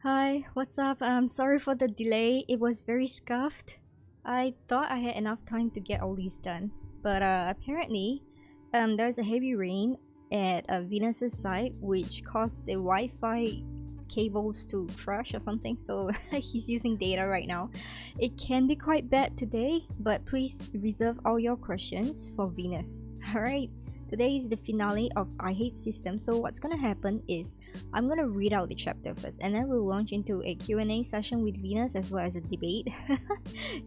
Hi, what's up? Sorry for the delay. It was very scuffed. I thought I had enough time to get all these done, but apparently, there's a heavy rain at Venus's site, which caused the Wi-Fi cables to trash or something. So he's using data right now. It can be quite bad today, but please reserve all your questions for Venus. All right. Today is the finale of I Hate Systems, so what's gonna happen is I'm gonna read out the chapter first and then we'll launch into a Q&A session with Venus as well as a debate.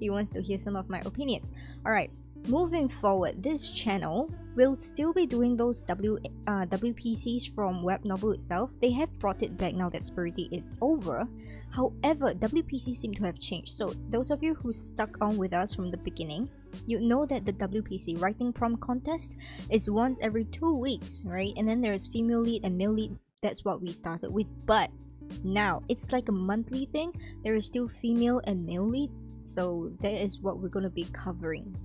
He wants to hear some of my opinions. Alright, moving forward, this channel will still be doing those WPCs from Webnovel itself. They have brought it back now that Spirity is over. However, WPCs seem to have changed, so those of you who stuck on with us from the beginning, you know that the WPC writing prompt contest is once every 2 weeks, right? And then there's female lead and male lead. That's what we started with, but now it's like a monthly thing. There is still female and male lead, so that is what we're gonna be covering.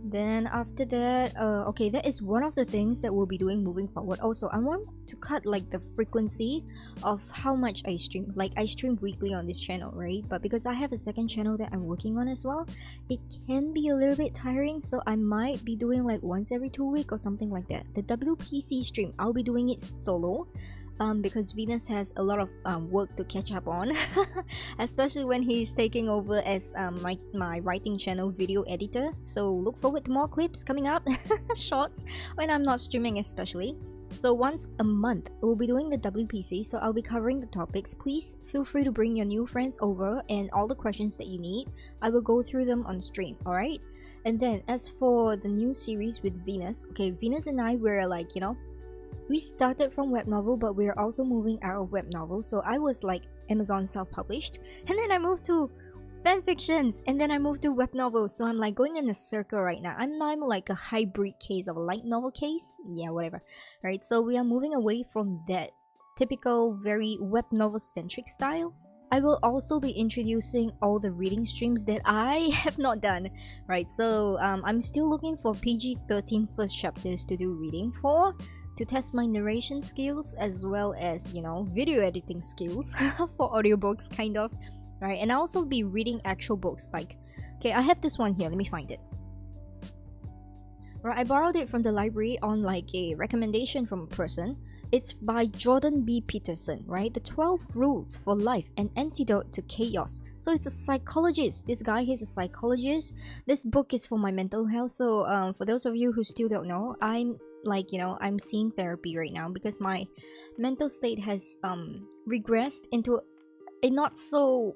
Then after that, okay, that is one of the things that we'll be doing moving forward. Also, I want to cut like the frequency of how much I stream. Like I stream weekly on this channel, right? But because I have a second channel that I'm working on as well, it can be a little bit tiring, so I might be doing like once every 2 weeks or something like that. The WPC stream, I'll be doing it solo. Because Venus has a lot of work to catch up on, especially when he's taking over as my writing channel video editor. So look forward to more clips coming up, shorts, when I'm not streaming especially. So once a month, we'll be doing the WPC, so I'll be covering the topics. Please feel free to bring your new friends over and all the questions that you need. I will go through them on stream, alright? And then as for the new series with Venus, okay, Venus and I were like, you know, we started from Webnovel, but we're also moving out of Webnovel. So I was like Amazon self-published, and then I moved to fanfictions, and then I moved to Webnovel. So I'm like going in a circle right now. I'm like a hybrid case of a light novel case. Yeah, whatever. Right, so we are moving away from that typical very Webnovel centric style. I will also be introducing all the reading streams that I have not done, right? So I'm still looking for PG-13 first chapters to do reading for, to test my narration skills as well as, you know, video editing skills for audiobooks kind of, right? And I'll also be reading actual books. Like, okay, I have this one here, let me find it. Right, I borrowed it from the library on like a recommendation from a person. It's by Jordan B. Peterson, right? The 12 Rules for Life, an Antidote to Chaos. So it's a psychologist. This guy, he's a psychologist. This book is for my mental health. So for those of you who still don't know, I'm like, you know, I'm seeing therapy right now because my mental state has regressed into a not so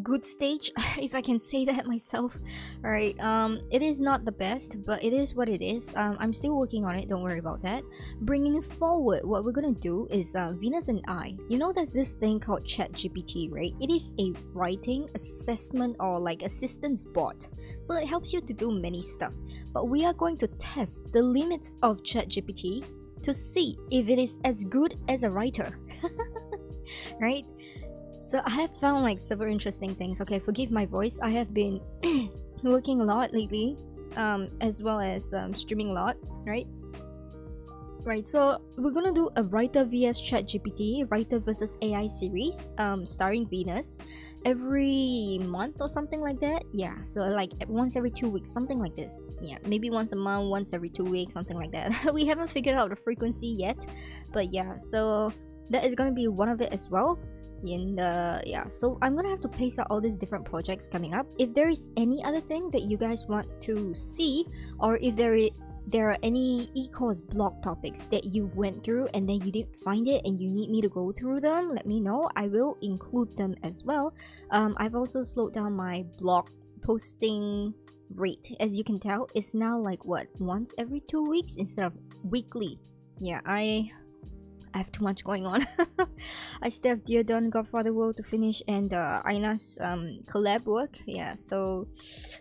good stage, if I can say that myself. Alright, it is not the best, but it is what it is. I'm still working on it, don't worry about that. Bringing forward, what we're gonna do is Venus and I, you know, there's this thing called ChatGPT, right? It is a writing assessment or like assistance bot, so it helps you to do many stuff, but we are going to test the limits of ChatGPT to see if it is as good as a writer. Right? So I have found like several interesting things. Okay, forgive my voice. I have been working a lot lately, as well as streaming a lot, right? Right, so we're gonna do a writer vs ChatGPT, writer versus AI series, starring Venus, every month or something like that. Yeah, so like once every 2 weeks, something like this. Yeah, maybe once a month, once every 2 weeks, something like that. We haven't figured out the frequency yet, but yeah, so that is gonna be one of it as well. And yeah, so I'm gonna have to pace out all these different projects coming up. If there is any other thing that you guys want to see, or if there are any e-course blog topics that you went through and then you didn't find it and you need me to go through them, let me know. I will include them as well. I've also slowed down my blog posting rate. As you can tell, it's now like what, once every 2 weeks instead of weekly. Yeah, I have too much going on. I still have Dear Dawn Godfather World to finish, and Aina's collab work. Yeah, so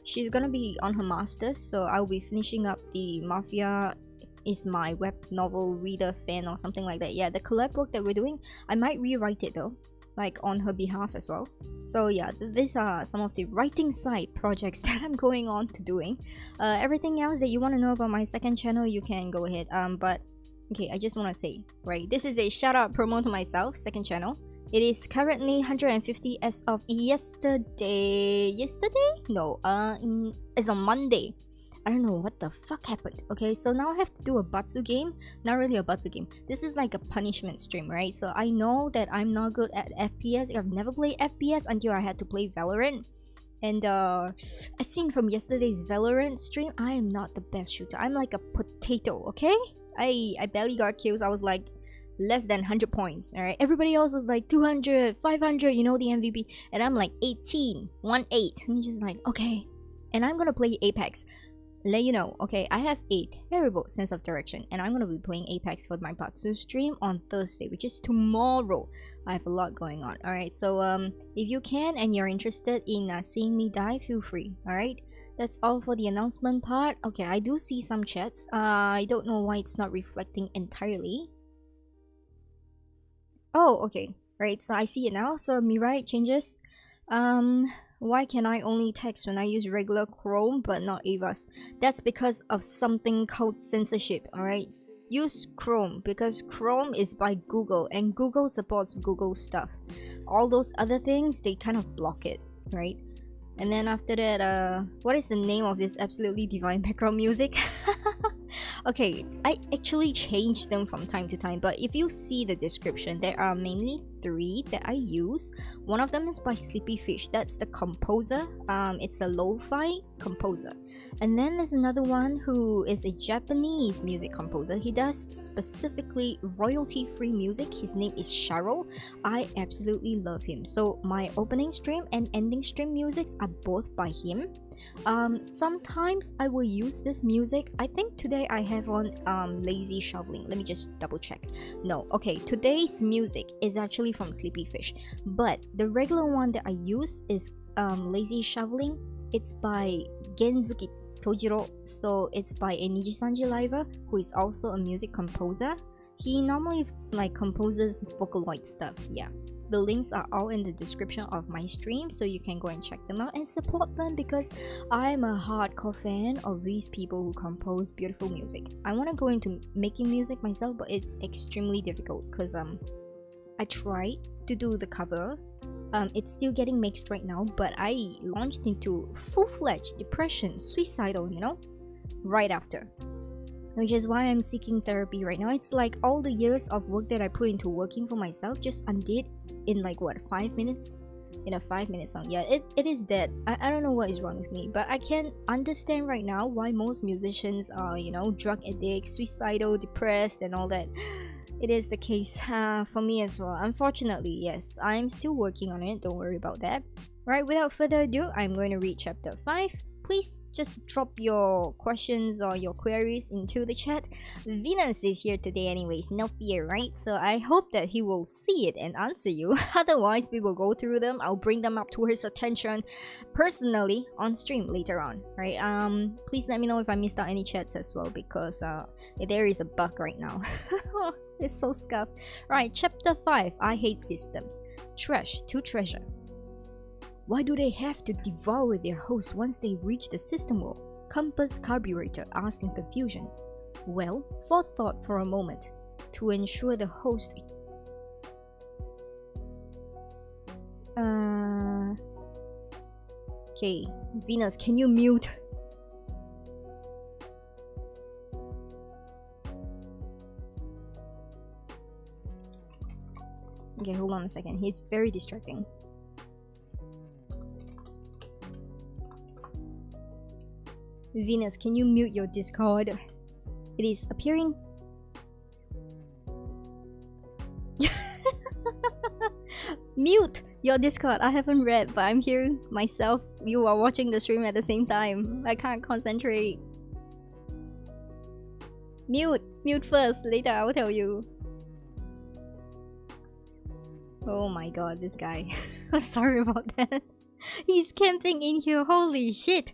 she's gonna be on her masters, so I'll be finishing up the Mafia is my web novel reader fan or something like that. Yeah, the collab work that we're doing, I might rewrite it though, like on her behalf as well. So yeah, these are some of the writing side projects that I'm going on to doing. Everything else that you want to know about my second channel, you can go ahead. But okay, I just want to say, right, this is a shout out promo to myself, second channel. It is currently 150 as of yesterday. No, it's on Monday. I don't know what the fuck happened. Okay, so now I have to do a Batsu game. Not really a Batsu game. This is like a punishment stream, right? So I know that I'm not good at FPS. I've never played FPS until I had to play Valorant. And as seen from yesterday's Valorant stream, I am not the best shooter. I'm like a potato, okay? I barely got kills. I was like less than 100 points, alright? Everybody else was like 200, 500, you know, the MVP. And I'm like 18, 1-8. And you're just like, okay. And I'm gonna play Apex. Let you know, okay, I have a terrible sense of direction, and I'm gonna be playing Apex for my Batsu stream on Thursday, which is tomorrow. I have a lot going on. Alright, so if you can and you're interested in seeing me die, feel free. Alright, that's all for the announcement part. Okay, I do see some chats. I don't know why it's not reflecting entirely. Oh, okay. Right, so I see it now. So Mirai changes. Why can I only text when I use regular Chrome but not Ava's? That's because of something called censorship, alright? Use Chrome because Chrome is by Google and Google supports Google stuff. All those other things, they kind of block it, right? And then after that, what is the name of this absolutely divine background music? Okay, I actually change them from time to time, but if you see the description, there are mainly 3 that I use. One of them is by Sleepy Fish. That's the composer. It's a lo-fi composer. And then there's another one who is a Japanese music composer. He does specifically royalty-free music. His name is Sharo. I absolutely love him. So my opening stream and ending stream musics are both by him. Sometimes I will use this music. I think today I have on Lazy Shoveling. Let me just double check. No, okay, today's music is actually from Sleepy Fish, but the regular one that I use is Lazy Shoveling. It's by Genzuki Tojiro, so it's by a Nijisanji Liver, who is also a music composer. He normally like composes Vocaloid stuff. Yeah, the links are all in the description of my stream, so you can go and check them out and support them, because I'm a hardcore fan of these people who compose beautiful music. I want to go into making music myself, but it's extremely difficult because I tried to do the cover. It's still getting mixed right now, but I launched into full-fledged depression, suicidal, you know, right after. Which is why I'm seeking therapy right now. It's like all the years of work that I put into working for myself just undid in like what, 5 minutes? In a 5-minute song. Yeah, it is that. I don't know what is wrong with me, but I can understand right now why most musicians are, you know, drug addicts, suicidal, depressed and all that. It is the case for me as well. Unfortunately, yes, I'm still working on it. Don't worry about that. Right, without further ado, I'm going to read chapter 5. Please just drop your questions or your queries into the chat. Venus is here today anyways, no fear, right? So I hope that he will see it and answer you. Otherwise, we will go through them. I'll bring them up to his attention personally on stream later on, right? Please let me know if I missed out any chats as well, because there is a bug right now. It's so scuffed. Right, chapter 5, I hate systems. Trash to treasure. Why do they have to devour their host once they reach the system wall? Compass Carburetor asked in confusion. Well, thought for a moment. To ensure the host... Okay, Venus, can you mute? Okay, hold on a second. It's very distracting. Venus, can you mute your Discord? It is appearing... Mute your Discord. I haven't read, but I'm here myself. You are watching the stream at the same time. I can't concentrate. Mute. Mute first. Later I will tell you. Oh my god, this guy. Sorry about that. He's camping in here. Holy shit.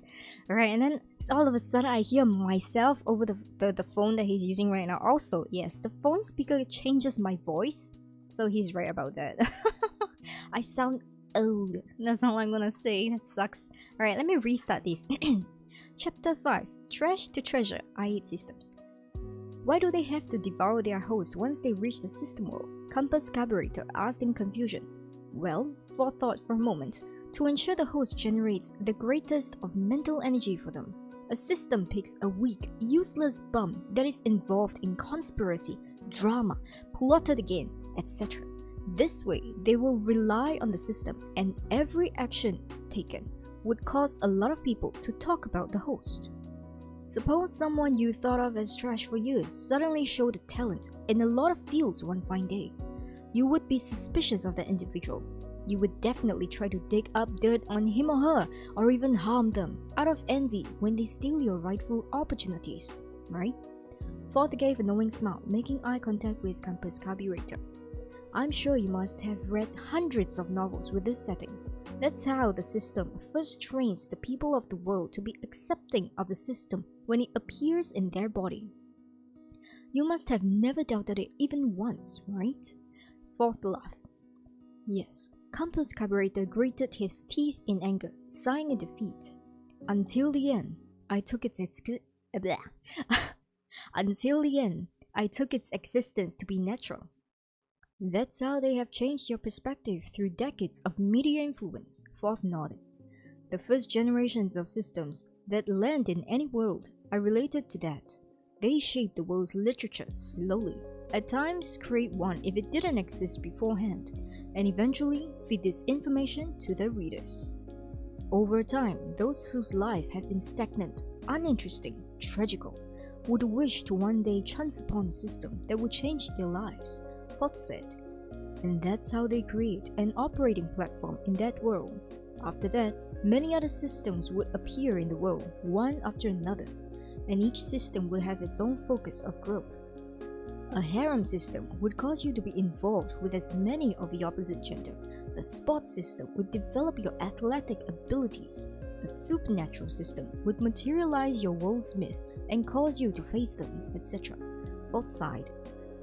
Right, and then all of a sudden I hear myself over the phone that he's using right now. Also, yes, the phone speaker changes my voice, so he's right about that. I sound old. That's all I'm gonna say. That sucks. Alright, let me restart this. Chapter 5, Trash to Treasure. I hate systems. Why do they have to devour their host once they reach the system world? Compass Carburetor asked in confusion. Well, Fourth thought for a moment. To ensure the host generates the greatest of mental energy for them, a system picks a weak, useless bum that is involved in conspiracy, drama, plotted against, etc. This way, they will rely on the system, and every action taken would cause a lot of people to talk about the host. Suppose someone you thought of as trash for years suddenly showed a talent in a lot of fields one fine day. You would be suspicious of that individual. You would definitely try to dig up dirt on him or her, or even harm them out of envy when they steal your rightful opportunities, right? Fourth gave a knowing smile, making eye contact with Compass Carburetor. I'm sure you must have read hundreds of novels with this setting. That's how the system first trains the people of the world to be accepting of the system when it appears in their body. You must have never doubted it even once, right? Fourth laughed. Yes. Compass Carburetor gritted his teeth in anger, sighing in defeat. Until the end, I took its existence to be natural. That's how they have changed your perspective through decades of media influence, Fourth nodded. The first generations of systems that land in any world are related to that. They shape the world's literature slowly, at times create one if it didn't exist beforehand, and eventually feed this information to their readers. Over time, those whose life have been stagnant, uninteresting, tragical, would wish to one day chance upon a system that would change their lives, Fourth said. And that's how they create an operating platform in that world. After that, many other systems would appear in the world, one after another, and each system would have its own focus of growth. A harem system would cause you to be involved with as many of the opposite gender. A sports system would develop your athletic abilities. A supernatural system would materialize your world's myth and cause you to face them, etc. Fourth sighed.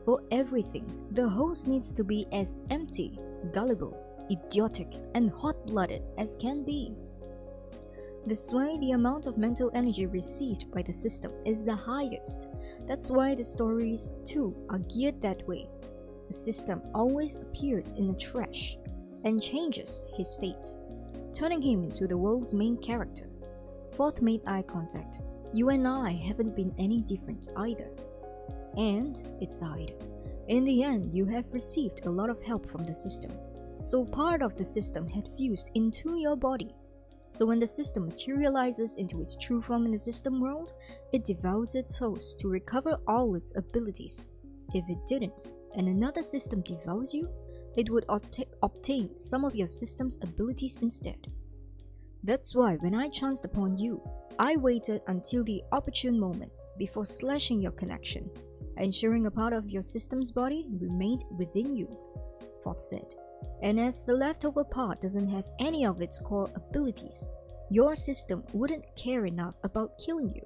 For everything, the host needs to be as empty, gullible, idiotic, and hot-blooded as can be. This way, the amount of mental energy received by the system is the highest. That's why the stories, too, are geared that way. The system always appears in the trash and changes his fate, turning him into the world's main character. Fourth made eye contact. You and I haven't been any different either. And it sighed. In the end, you have received a lot of help from the system. So part of the system had fused into your body. So when the system materializes into its true form in the system world, it devours its host to recover all its abilities. If it didn't, and another system devours you, it would obtain some of your system's abilities instead. That's why when I chanced upon you, I waited until the opportune moment before slashing your connection, ensuring a part of your system's body remained within you, Fourth said. And as the leftover part doesn't have any of its core abilities, your system wouldn't care enough about killing you,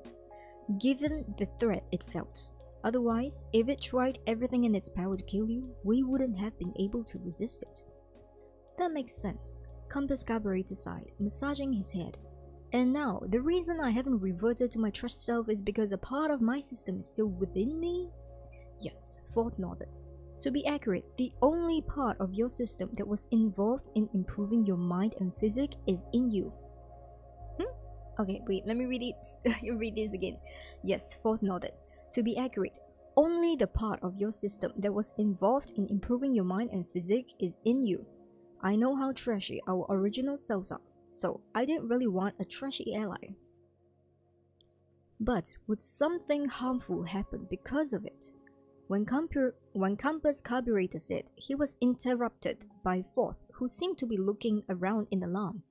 given the threat it felt. Otherwise, if it tried everything in its power to kill you, we wouldn't have been able to resist it. That makes sense, Compass Carburetor sighed, massaging his head. And now, the reason I haven't reverted to my trash self is because a part of my system is still within me? Yes, Fourth nodded. To be accurate, the only part of your system that was involved in improving your mind and physique is in you. Okay, wait, let me read this again. Yes, Fourth nodded. To be accurate, only the part of your system that was involved in improving your mind and physique is in you. I know how trashy our original selves are, so I didn't really want a trashy ally. But would something harmful happen because of it? When Compass Carburetor said, he was interrupted by Fourth, who seemed to be looking around in alarm.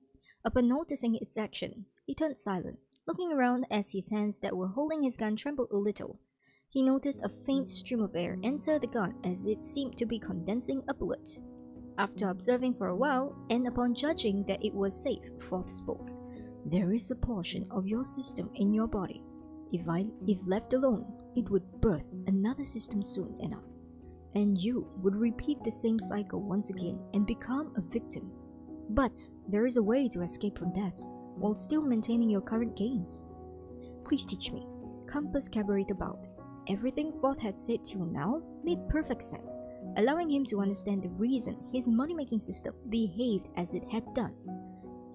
Upon noticing its action, he turned silent, looking around as his hands that were holding his gun trembled a little. He noticed a faint stream of air enter the gun as it seemed to be condensing a bullet. After observing for a while, and upon judging that it was safe, Fourth spoke. There is a portion of your system in your body. If left alone, it would birth another system soon enough, and you would repeat the same cycle once again and become a victim. But there is a way to escape from that, while still maintaining your current gains. Please teach me, Compass Carburetor bowed. Everything Fourth had said till now made perfect sense, allowing him to understand the reason his money-making system behaved as it had done.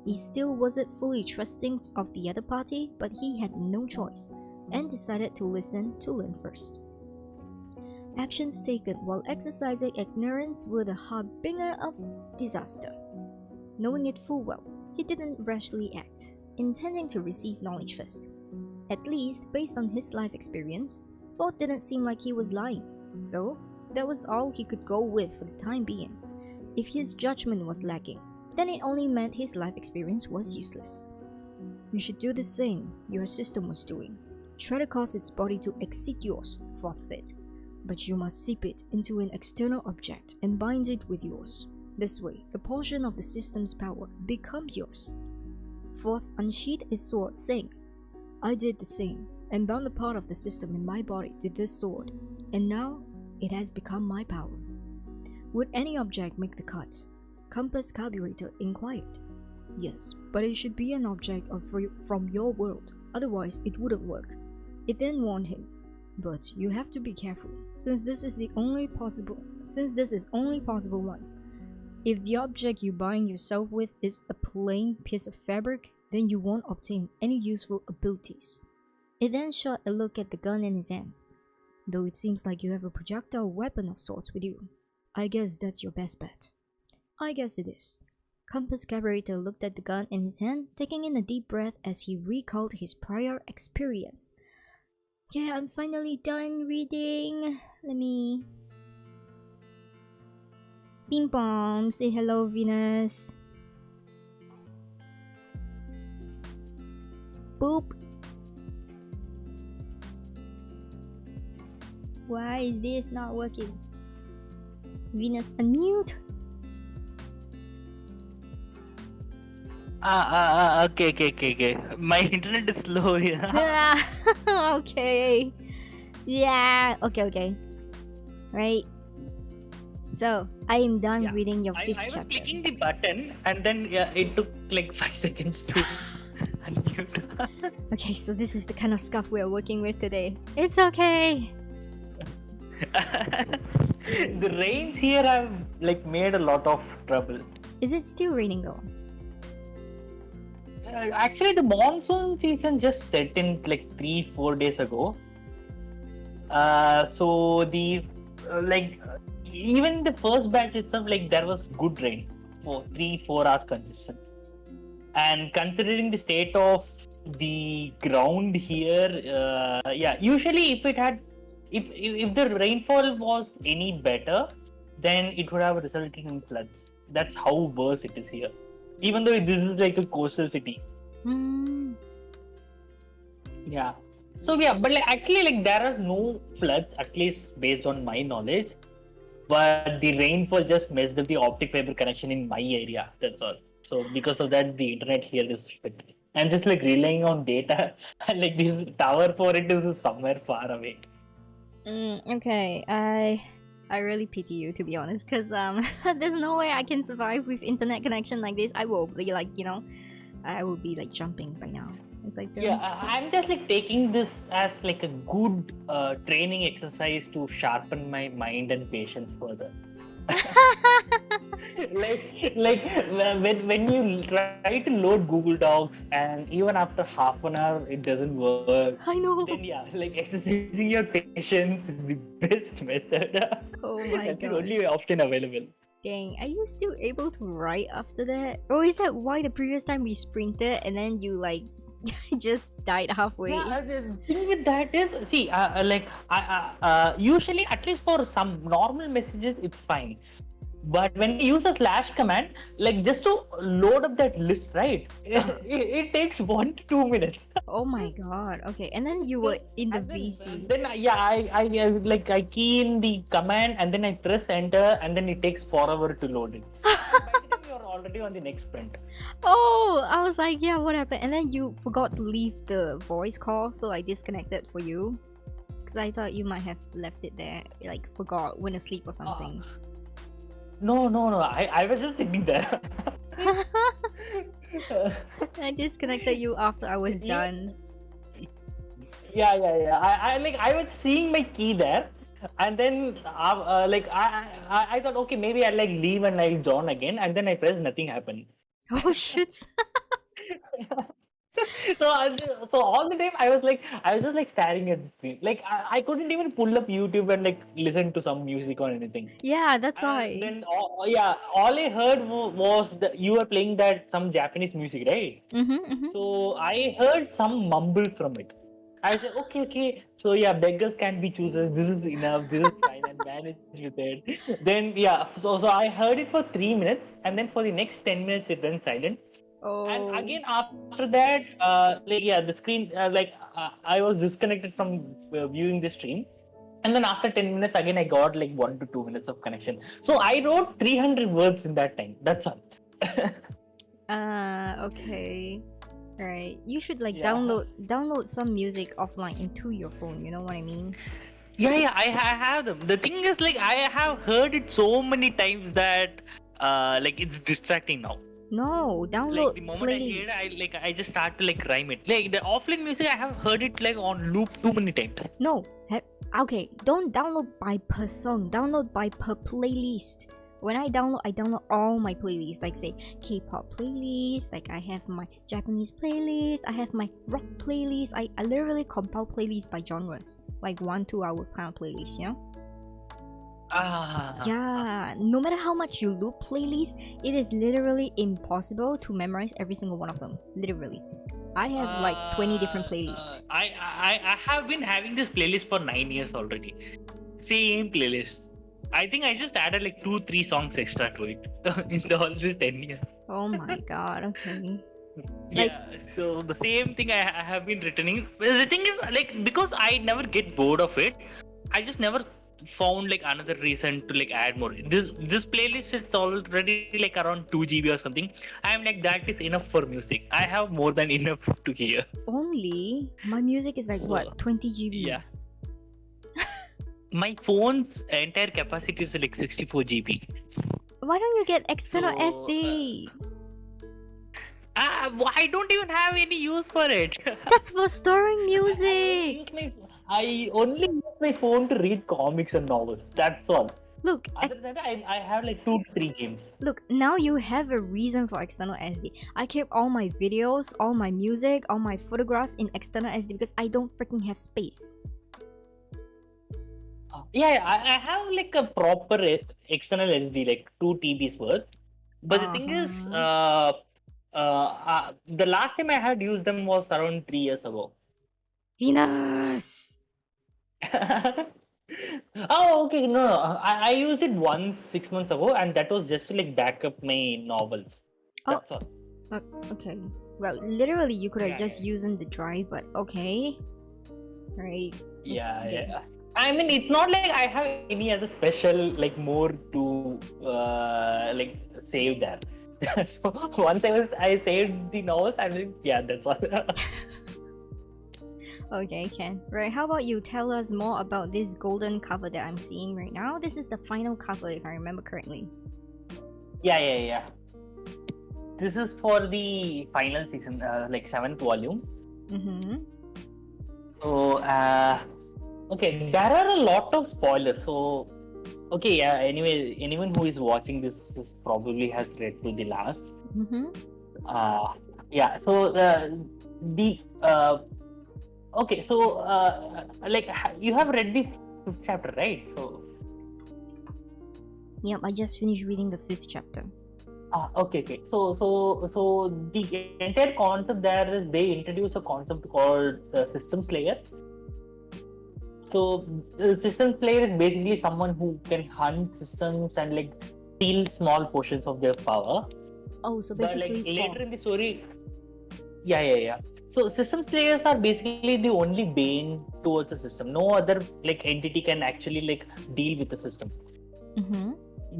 He still wasn't fully trusting of the other party, but he had no choice, and decided to listen to learn first. Actions taken while exercising ignorance were the harbinger of disaster. Knowing it full well, he didn't rashly act, intending to receive knowledge first. At least, based on his life experience, Fourth didn't seem like he was lying, so that was all he could go with for the time being. If his judgment was lacking, then it only meant his life experience was useless. You should do the same your system was doing. Try to cause its body to exceed yours, Fourth said. But you must seep it into an external object and bind it with yours. This way, a portion of the system's power becomes yours. Fourth unsheathed its sword, saying, I did the same, and bound a part of the system in my body to this sword, and now it has become my power. Would any object make the cut? Compass Carburetor inquired. Yes, but it should be an object from your world, otherwise it wouldn't work. It then warned him, but you have to be careful, since this is only possible once. If the object you bind yourself with is a plain piece of fabric, then you won't obtain any useful abilities. It then shot a look at the gun in his hands. Though it seems like you have a projectile weapon of sorts with you, I guess that's your best bet. I guess it is. Compass Carburetor looked at the gun in his hand, taking in a deep breath as he recalled his prior experience. Yeah, I'm finally done reading. Let me... Ping pong, say hello, Venus. Boop. Why is this not working? Venus, unmute. Okay. My internet is slow here. Okay. Yeah. Okay. Right. So I am done reading your fifth chapter. I was clicking the button and then it took like 5 seconds to unmute. Okay, so this is the kind of stuff we are working with today. It's okay. The rains here have like made a lot of trouble. Is it still raining though? Actually, the monsoon season just set in like 3-4 days ago. So the even the first batch itself, like there was good rain for 3-4 hours consistent. And considering the state of the ground here, usually if the rainfall was any better, then it would have resulted in floods. That's how worse it is here. Even though this is like a coastal city. Yeah. So but actually there are no floods, at least based on my knowledge. But the rainfall just messed up the optic fiber connection in my area. That's all. So because of that, the internet here is shit. I'm just like relying on data, and like this tower for it is somewhere far away. Okay, I really pity you, to be honest, because there's no way I can survive with internet connection like this. I will be like, I will be like jumping by now. It's like I'm just like taking this as like a good training exercise to sharpen my mind and patience further. when you try to load Google Docs and even after half an hour it doesn't work. I know. Then exercising your patience is the best method. Oh my That's god. the only option available. Dang, are you still able to write after that? Or is that why the previous time we sprinted and then you like just died halfway? Yeah, the thing with that is, see, usually at least for some normal messages it's fine. But when you use a / command, like just to load up that list, right? It takes 1 to 2 minutes. Oh my god. Okay, and then you were in the VC. Then I key in the command and then I press enter and then it takes forever to load it. By the time you're already on the next print. Oh, I was like, yeah, what happened? And then you forgot to leave the voice call, so I disconnected for you. Because I thought you might have left it there, like forgot, went to sleep or something. No. I was just sitting there. I disconnected you after I was done. yeah. I was seeing my key there, and then I thought, okay, maybe I'll like leave and I'll join again, and then I pressed, nothing happened. Oh shit. so so all the time I was just like staring at the screen. Like I couldn't even pull up YouTube and like listen to some music or anything. Yeah, that's And why. then all I heard was that you were playing that some Japanese music, right? Mm-hmm. So I heard some mumbles from it. I said, okay. So yeah, beggars can be choosers. This is enough. This is fine, and manage with it. Then yeah, so I heard it for 3 minutes, and then for the next 10 minutes it went silent. And Oh. again after that, the screen I was disconnected from viewing the stream. And then after 10 minutes again I got like 1 to 2 minutes of connection. So I wrote 300 words in that time. That's all. Okay. Right. You should like Yeah. download some music offline into your phone, you know what I mean? Yeah, I have them. The thing is, like, I have heard it so many times that, like, it's distracting now. No, Like, download the moment I hear playlist. it, I just start to like rhyme it. Like the offline music, I have heard it like on loop too many times. No. Okay, don't download by per song. Download by per playlist. When I download all my playlists. Like say K-pop playlist. Like I have my Japanese playlist. I have my rock playlist. I literally compile playlists by genres. Like 1-2 hour kind of playlist, you know? Ah. Yeah, no matter how much you loop playlists, it is literally impossible to memorize every single one of them. Literally. I have like 20 different playlists. I have been having this playlist for 9 years already. Same playlist. I think I just added like 2-3 songs extra to it in all this 10 years. Oh my god, okay. Yeah, so the same thing I have been returning. Well, the thing is, like, because I never get bored of it, I just never found like another reason to like add more. This playlist is already like around 2 GB or something. I'm like, that is enough for music. I have more than enough to hear. Only my music is like So, what, 20 GB? Yeah. My phone's entire capacity is like 64 GB. Why don't you get external So, SD? I don't even have any use for it. That's for storing music. I only use my phone to read comics and novels. That's all. Look, Other than that, I have like 2 to 3 games. look, now you have a reason for external SD. I keep all my videos, all my music, all my photographs in external SD because I don't freaking have space. Yeah, I have like a proper external SD, like 2 TBs worth. But the thing is, the last time I had used them was around 3 years ago. Venus! Oh, okay. No. I used it once 6 months ago, and that was just to like back up my novels. Oh. That's all. Okay. Well, literally, you could have Yeah, just used the drive, but okay. Right. Yeah, Okay. yeah. I mean, it's not like I have any other special like more to like save there. So once I saved the novels, I'm like, yeah, that's all. Okay, Ken. Right, how about you tell us more about this golden cover that I'm seeing right now? This is the final cover, if I remember correctly. Yeah. This is for the final season, like 7th volume. Mm-hmm. So, okay, there are a lot of spoilers. So, okay, yeah. Anyway, anyone who is watching this probably has read to the last. Mm-hmm. Yeah. So okay. So like you have read the 5th chapter, right? So. Yep, I just finished reading the 5th chapter. Okay. So the entire concept there is they introduce a concept called systems layer. So the systems layer is basically someone who can hunt systems and like steal small portions of their power. Oh, so But basically like later in the story, yeah. So systems layers are basically the only bane towards the system. No other like entity can actually like deal with the system. Mm-hmm.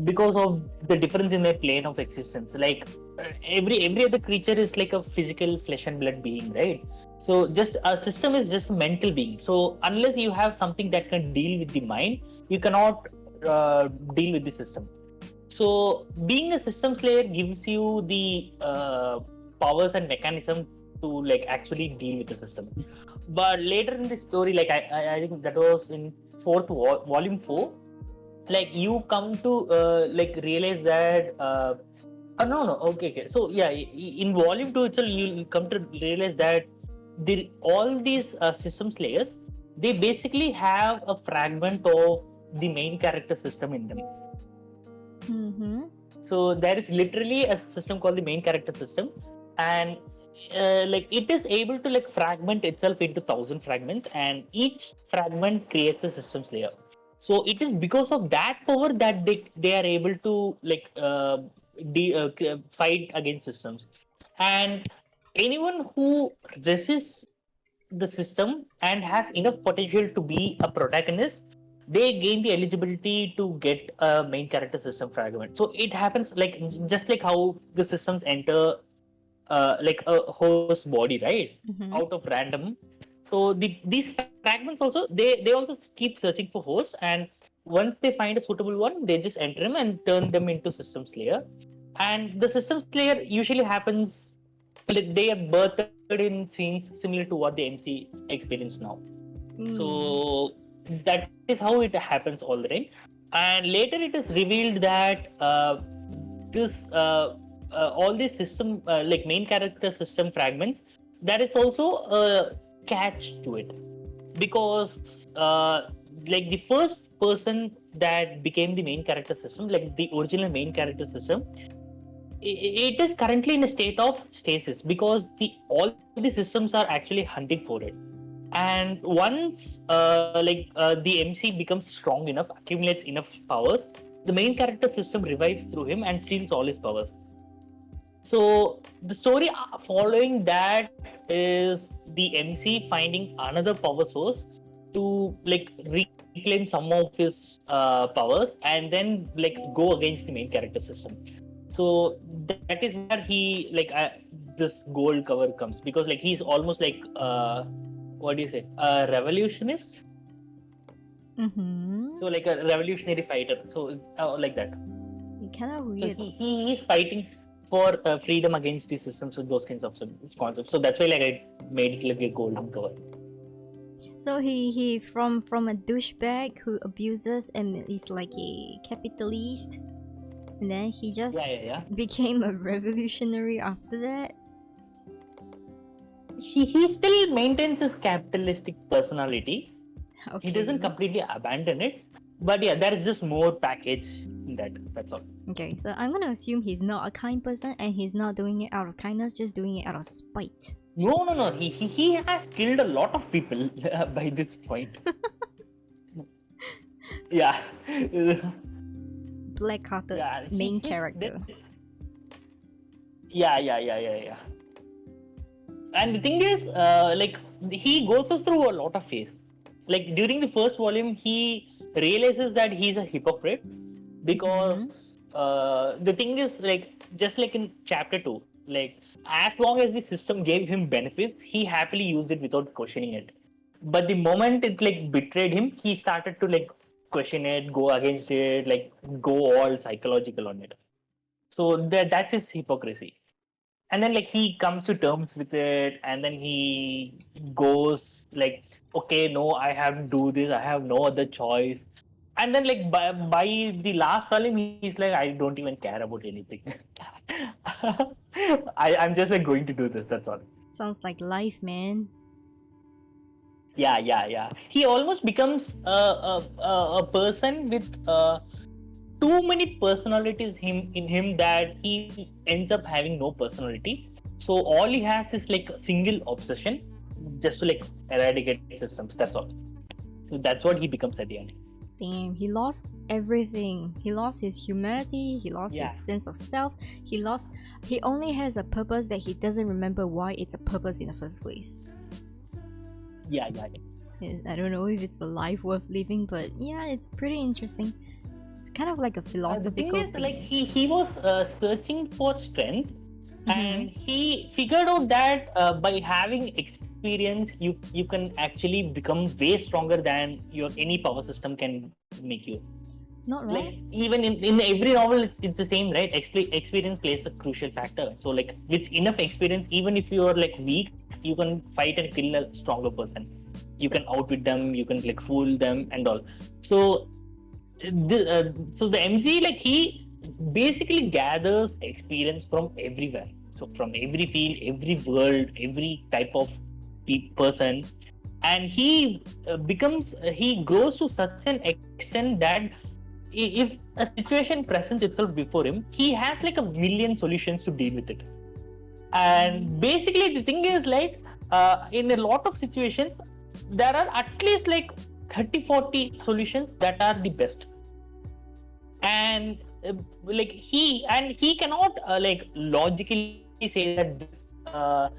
Because of the difference in their plane of existence. Like every other creature is like a physical flesh and blood being, right? So just a system is just a mental being. So unless you have something that can deal with the mind, you cannot deal with the system. So being a systems layer gives you the powers and mechanism to like actually deal with the system. But later in the story, like I think that was in volume 4, like you come to like realize that no, okay, so yeah, in volume 2 itself you come to realize that all these systems layers, they basically have a fragment of the main character system in them. So there is literally a system called the main character system, and like it is able to like fragment itself into 1,000 fragments, and each fragment creates a systems layer. So it is because of that power that they are able to like fight against systems. And anyone who resists the system and has enough potential to be a protagonist, they gain the eligibility to get a main character system fragment. So it happens like just like how the systems enter like a host body, right? Out of random. So these fragments also, they also keep searching for hosts, and once they find a suitable one, they just enter them and turn them into systems layer. And the systems layer usually happens like they are birthed in scenes similar to what the MC experience now. So that is how it happens all the time. And later it is revealed that this all these system like main character system fragments, there is also a catch to it, because like the first person that became the main character system, like the original main character system, it is currently in a state of stasis because all the systems are actually hunting for it. And once the MC becomes strong enough, accumulates enough powers, the main character system revives through him and steals all his powers. So the story following that is the MC finding another power source to like reclaim some of his powers and then like go against the main character system. So that is where he like this gold cover comes, because like he's almost like what do you say, a revolutionist. So like a revolutionary fighter, so like that. Kind of weird. So he is fighting for freedom against the systems with those kinds of concepts. So that's why like I made it like a golden cover. So he from a douchebag who abuses and is like a capitalist, and then he just became a revolutionary after that. He still maintains his capitalistic personality. Okay. He doesn't completely abandon it, but yeah, there is just more package in that. That's all. Okay, so I'm gonna assume he's not a kind person and he's not doing it out of kindness, just doing it out of spite. No. He has killed a lot of people by this point. Yeah. Black-hearted main character. Yeah. And the thing is, like he goes through a lot of phase. Like during the first volume, he realizes that he's a hypocrite because the thing is, like just like in chapter 2, like as long as the system gave him benefits, he happily used it without questioning it. But the moment it like betrayed him, he started to like question it, go against it, like go all psychological on it. So that's his hypocrisy. And then like he comes to terms with it, and then he goes like, okay, no, I have to do this, I have no other choice. And then like by the last volume, he's like, I don't even care about anything. I'm just like going to do this, that's all. Sounds like life, man. Yeah. He almost becomes a person with too many personalities in him that he ends up having no personality. So all he has is like a single obsession, just to like eradicate systems. That's all. So that's what he becomes at the end. Damn, he lost everything. He lost his humanity, he lost his sense of self, he only has a purpose that he doesn't remember why it's a purpose in the first place. Yeah. I don't know if it's a life worth living, but yeah, it's pretty interesting. It's kind of like a philosophical thing. Like he was searching for strength, and he figured out that by having experience, you can actually become way stronger than any power system can make you. Not wrong. Like even in every novel, it's the same, right? Experience plays a crucial factor. So like with enough experience, even if you are like weak, you can fight and kill a stronger person. You can outwit them, you can like fool them and all. So so the MC, like, he basically gathers experience from everywhere. So from every field, every world, every type of person, and he grows to such an extent that if a situation presents itself before him, he has like a million solutions to deal with it. And basically the thing is like, in a lot of situations there are at least like 30-40 solutions that are the best. And he cannot like logically say that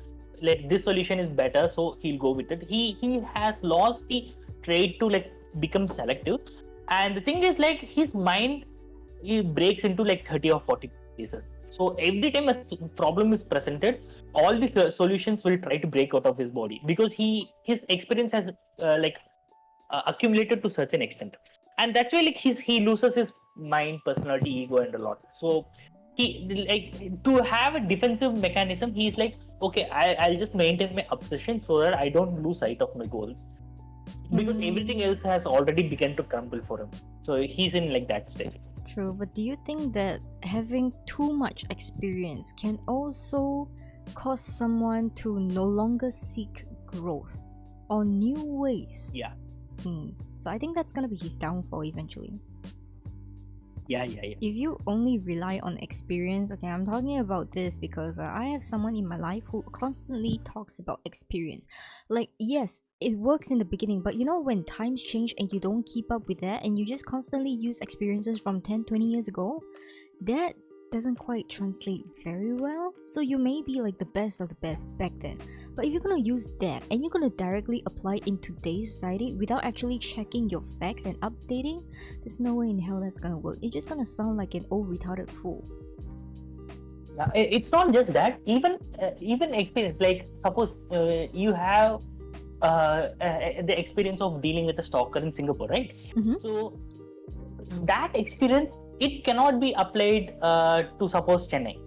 this solution is better, so he'll go with it. He has lost the trait to like become selective. And the thing is like, his mind, he breaks into like 30 or 40 pieces. So every time a problem is presented, all the solutions will try to break out of his body, because his experience has accumulated to such an extent. And that's why like he loses his mind, personality, ego, and a lot. So he, like, to have a defensive mechanism, he's like, okay, I'll just maintain my obsession so that I don't lose sight of my goals, because everything else has already begun to crumble for him. So he's in like that state. True, but do you think that having too much experience can also cause someone to no longer seek growth or new ways? Yeah. So I think that's gonna be his downfall eventually. Yeah. If you only rely on experience, okay, I'm talking about this because I have someone in my life who constantly talks about experience. Like, yes, it works in the beginning, but you know, when times change and you don't keep up with that and you just constantly use experiences from 10-20 years ago, that doesn't quite translate very well. So you may be like the best of the best back then, but if you're gonna use that and you're gonna directly apply in today's society without actually checking your facts and updating, there's no way in hell that's gonna work. You're just gonna sound like an old retarded fool. Yeah, it's not just that. Even experience, like suppose you have the experience of dealing with a stalker in Singapore, right? So that experience, it cannot be applied to suppose Chennai.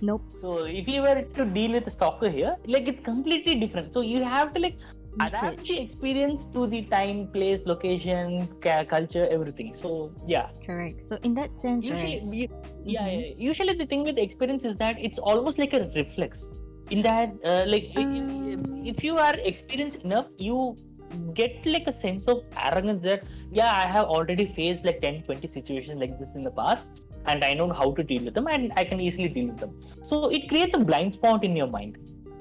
Nope. So if you were to deal with a stalker here, like, it's completely different. So you have to like adapt the experience to the time, place, location, culture, everything. So yeah. Correct. So in that sense, usually, usually the thing with experience is that it's almost like a reflex. In that, if you are experienced enough, you get like a sense of arrogance that, yeah, I have already faced like 10-20 situations like this in the past, and I know how to deal with them, and I can easily deal with them. So it creates a blind spot in your mind,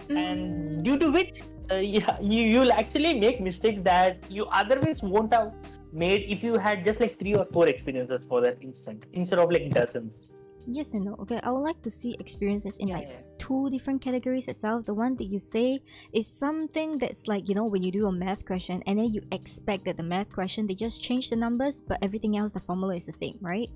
and due to which you'll actually make mistakes that you otherwise won't have made if you had just like 3 or 4 experiences for that instant instead of like dozens. Yes and no. Okay, I would like to see experiences in 2 different categories itself. The one that you say is something that's like, you know, when you do a math question and then you expect that the math question, they just change the numbers, but everything else, the formula is the same, right?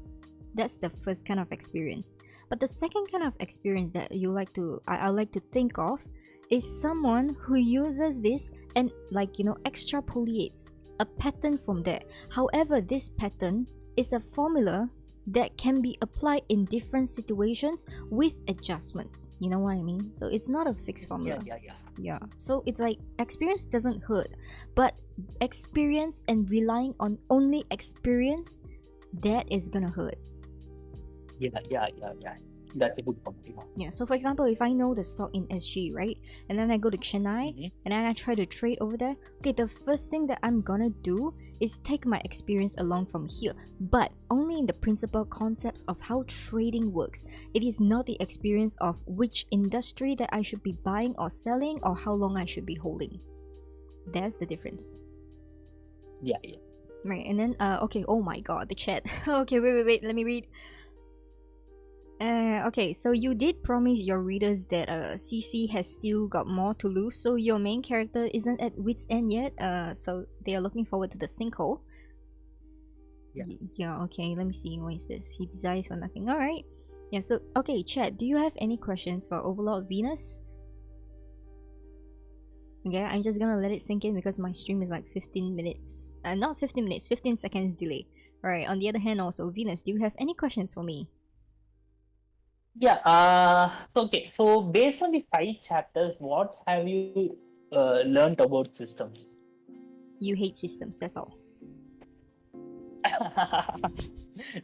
That's the first kind of experience. But the second kind of experience that I like to think of is someone who uses this and, like, you know, extrapolates a pattern from there. However, this pattern is a formula that can be applied in different situations with adjustments. You know what I mean? So it's not a fixed formula. Yeah. So it's like experience doesn't hurt, but experience and relying on only experience, that is gonna hurt. Yeah. That's a good point. Yeah, so for example, if I know the stock in SG, right? And then I go to Chennai and then I try to trade over there. Okay, the first thing that I'm gonna do is take my experience along from here, but only in the principal concepts of how trading works. It is not the experience of which industry that I should be buying or selling or how long I should be holding. That's the difference. Yeah. Right, and then okay, oh my god, the chat. Okay, wait, let me read. Okay, so you did promise your readers that CC has still got more to lose, so your main character isn't at wit's end yet, so they are looking forward to the sinkhole. Yeah, okay, let me see, what is this? He desires for nothing. Alright. Yeah, so, okay, chat, do you have any questions for Overlord Venus? Okay, I'm just gonna let it sink in because my stream is like 15 minutes. Not 15 minutes, 15 seconds delay. Alright, on the other hand also, Venus, do you have any questions for me? Yeah. So based on the 5 chapters, what have you learned about systems? You hate systems, that's all.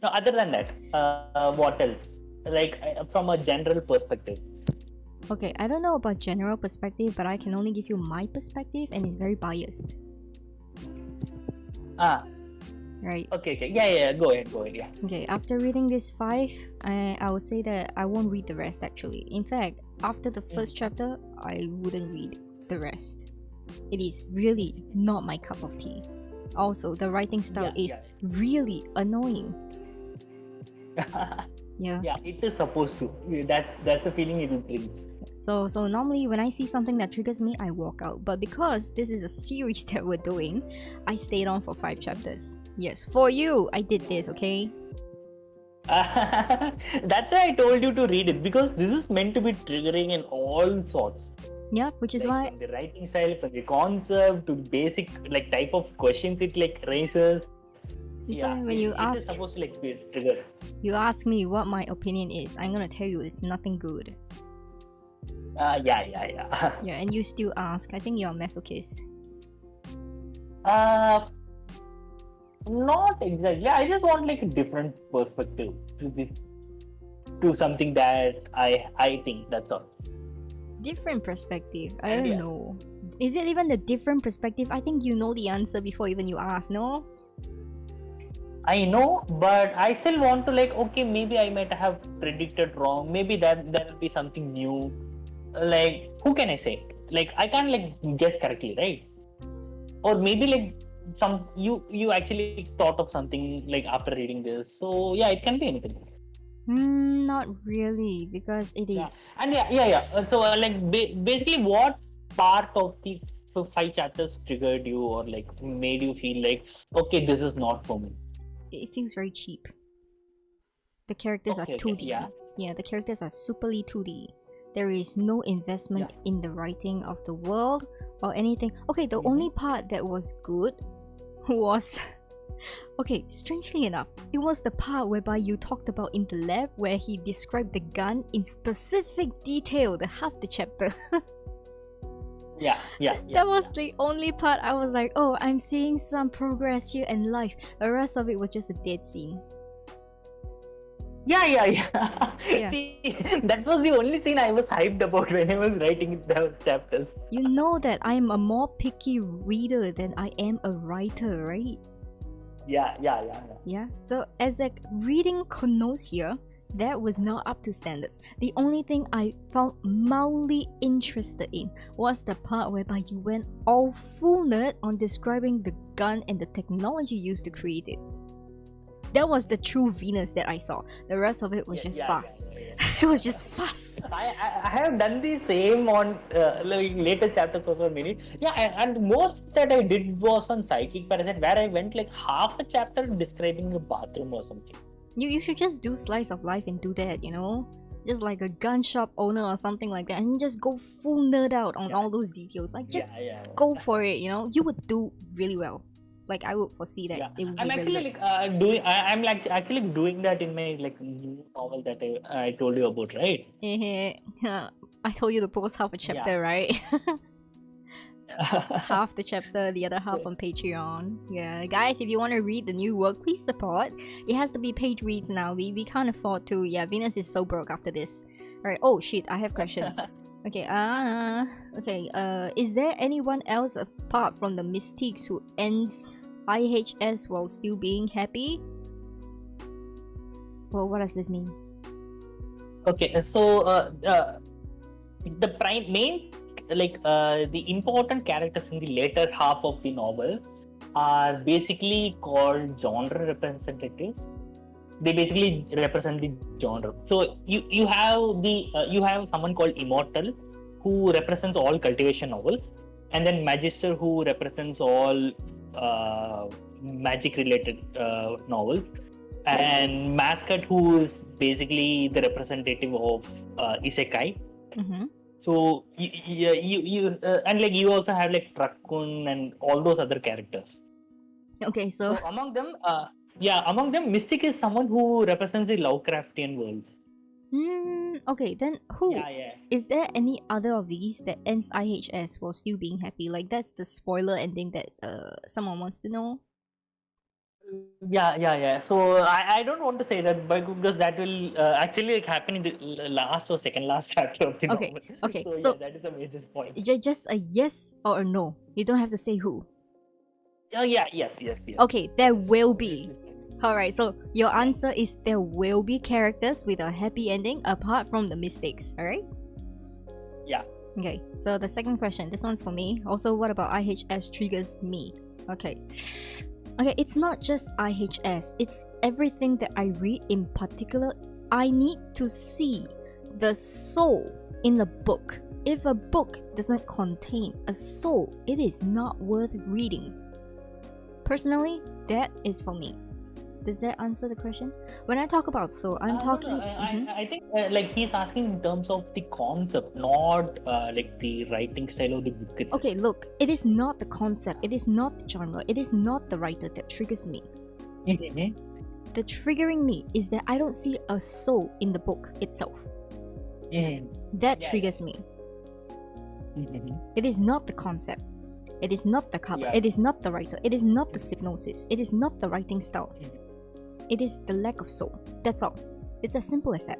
No, other than that, what else? Like from a general perspective. Okay, I don't know about general perspective, but I can only give you my perspective and it's very biased. Ah, Right. okay. Yeah. Go ahead. Yeah. Okay, after reading this 5, I would say that I won't read the rest actually. In fact, after the first chapter, I wouldn't read the rest. It is really not my cup of tea. Also, the writing style is really annoying. Yeah. Yeah, it is supposed to. That's the feeling it brings. So normally when I see something that triggers me, I walk out. But because this is a series that we're doing, I stayed on for 5 chapters. Yes, for you, I did this, okay? That's why I told you to read it, because this is meant to be triggering in all sorts. Yeah, which is why From the writing style, from the concept to basic like type of questions it like raises. when it is supposed to like be trigger. You ask me what my opinion is, I'm gonna tell you it's nothing good. Yeah. Yeah, and you still ask. I think you're a masochist. Not exactly. I just want like a different perspective to something that I think. That's all. Different perspective. I don't know. Is it even the different perspective? I think you know the answer before even you ask, no? I know, but I still want to like, okay, maybe I might have predicted wrong. Maybe that will be something new. Like, who can I say? Like, I can't like guess correctly, right? Or maybe like you actually thought of something like after reading this. So yeah, it can be anything. Not really, because it is. And yeah. So like basically, what part of the 5 chapters triggered you or like made you feel like, okay, this is not for me? It feels very cheap. The characters are 2D. Yeah, the characters are superly 2D. There is no investment in the writing of the world or anything. Okay, the only part that was good was okay, strangely enough, it was the part whereby you talked about in the lab where he described the gun in specific detail, the half the chapter. That was the only part I was like, oh, I'm seeing some progress here in life. The rest of it was just a dead scene. Yeah. See, that was the only scene I was hyped about when I was writing those chapters. You know that I'm a more picky reader than I am a writer, right? Yeah. So as a reading connoisseur, that was not up to standards. The only thing I found mildly interested in was the part whereby you went all full nerd on describing the gun and the technology used to create it. That was the true Venus that I saw. The rest of it was just fuss. It was just fuss. I have done the same on like later chapters also many. Yeah, and most that I did was on Psychic Parasite, where I went like half a chapter describing a bathroom or something. You should just do slice of life and do that, you know? Just like a gun shop owner or something like that, and just go full nerd out on all those details. Like just go for it, you know? You would do really well. Like I would foresee that it would be I'm actually really like I'm like actually doing that in my like new novel that I told you about, right? I told you to post half a chapter, right? Half the chapter, the other half on Patreon. Yeah, guys, if you want to read the new work, please support. It has to be paid reads now. We can't afford to. Yeah, Venus is so broke after this. Alright, oh shit, I have questions. Okay, is there anyone else apart from the Mystiques who ends IHS while still being happy? Well, what does this mean? Okay, so the main like the important characters in the later half of the novel are basically called genre representatives. They basically represent the genre. So you have someone called Immortal, who represents all cultivation novels, and then Magister, who represents all magic related novels, and Mascot, who is basically the representative of isekai. So you and like you also have like Truckun and all those other characters. Okay, so among them Yeah, among them, Mystic is someone who represents the Lovecraftian worlds. Okay, then who? Yeah, yeah. Is there any other of these that ends IHS while still being happy? Like that's the spoiler ending that someone wants to know. Yeah. So I don't want to say that, but because that will actually like happen in the last or second last chapter of the Okay, novel. okay. So So yeah, that is a major point. just a yes or a no. You don't have to say who. Oh yeah, yes. Okay, there will be. Obviously. Alright, so your Yeah. answer is there will be characters with a happy ending apart from the mistakes, alright? Yeah. Okay, so the second question, this one's for me. Also, what about IHS triggers me? Okay. Okay, it's not just IHS, it's everything that I read in particular. I need to see the soul in the book. If a book doesn't contain a soul, it is not worth reading. Personally, that is for me. Does that answer the question? When I talk about soul, I'm talking. No, I think like he's asking in terms of the concept, not like the writing style of the book itself. Okay, look, it is not the concept, it is not the genre, it is not the writer that triggers me. The triggering me is that I don't see a soul in the book itself. That triggers me. It is not the concept. It is not the cover. Yeah. It is not the writer. It is not the hypnosis. It is not the writing style. It is the lack of soul. That's all. It's as simple as that.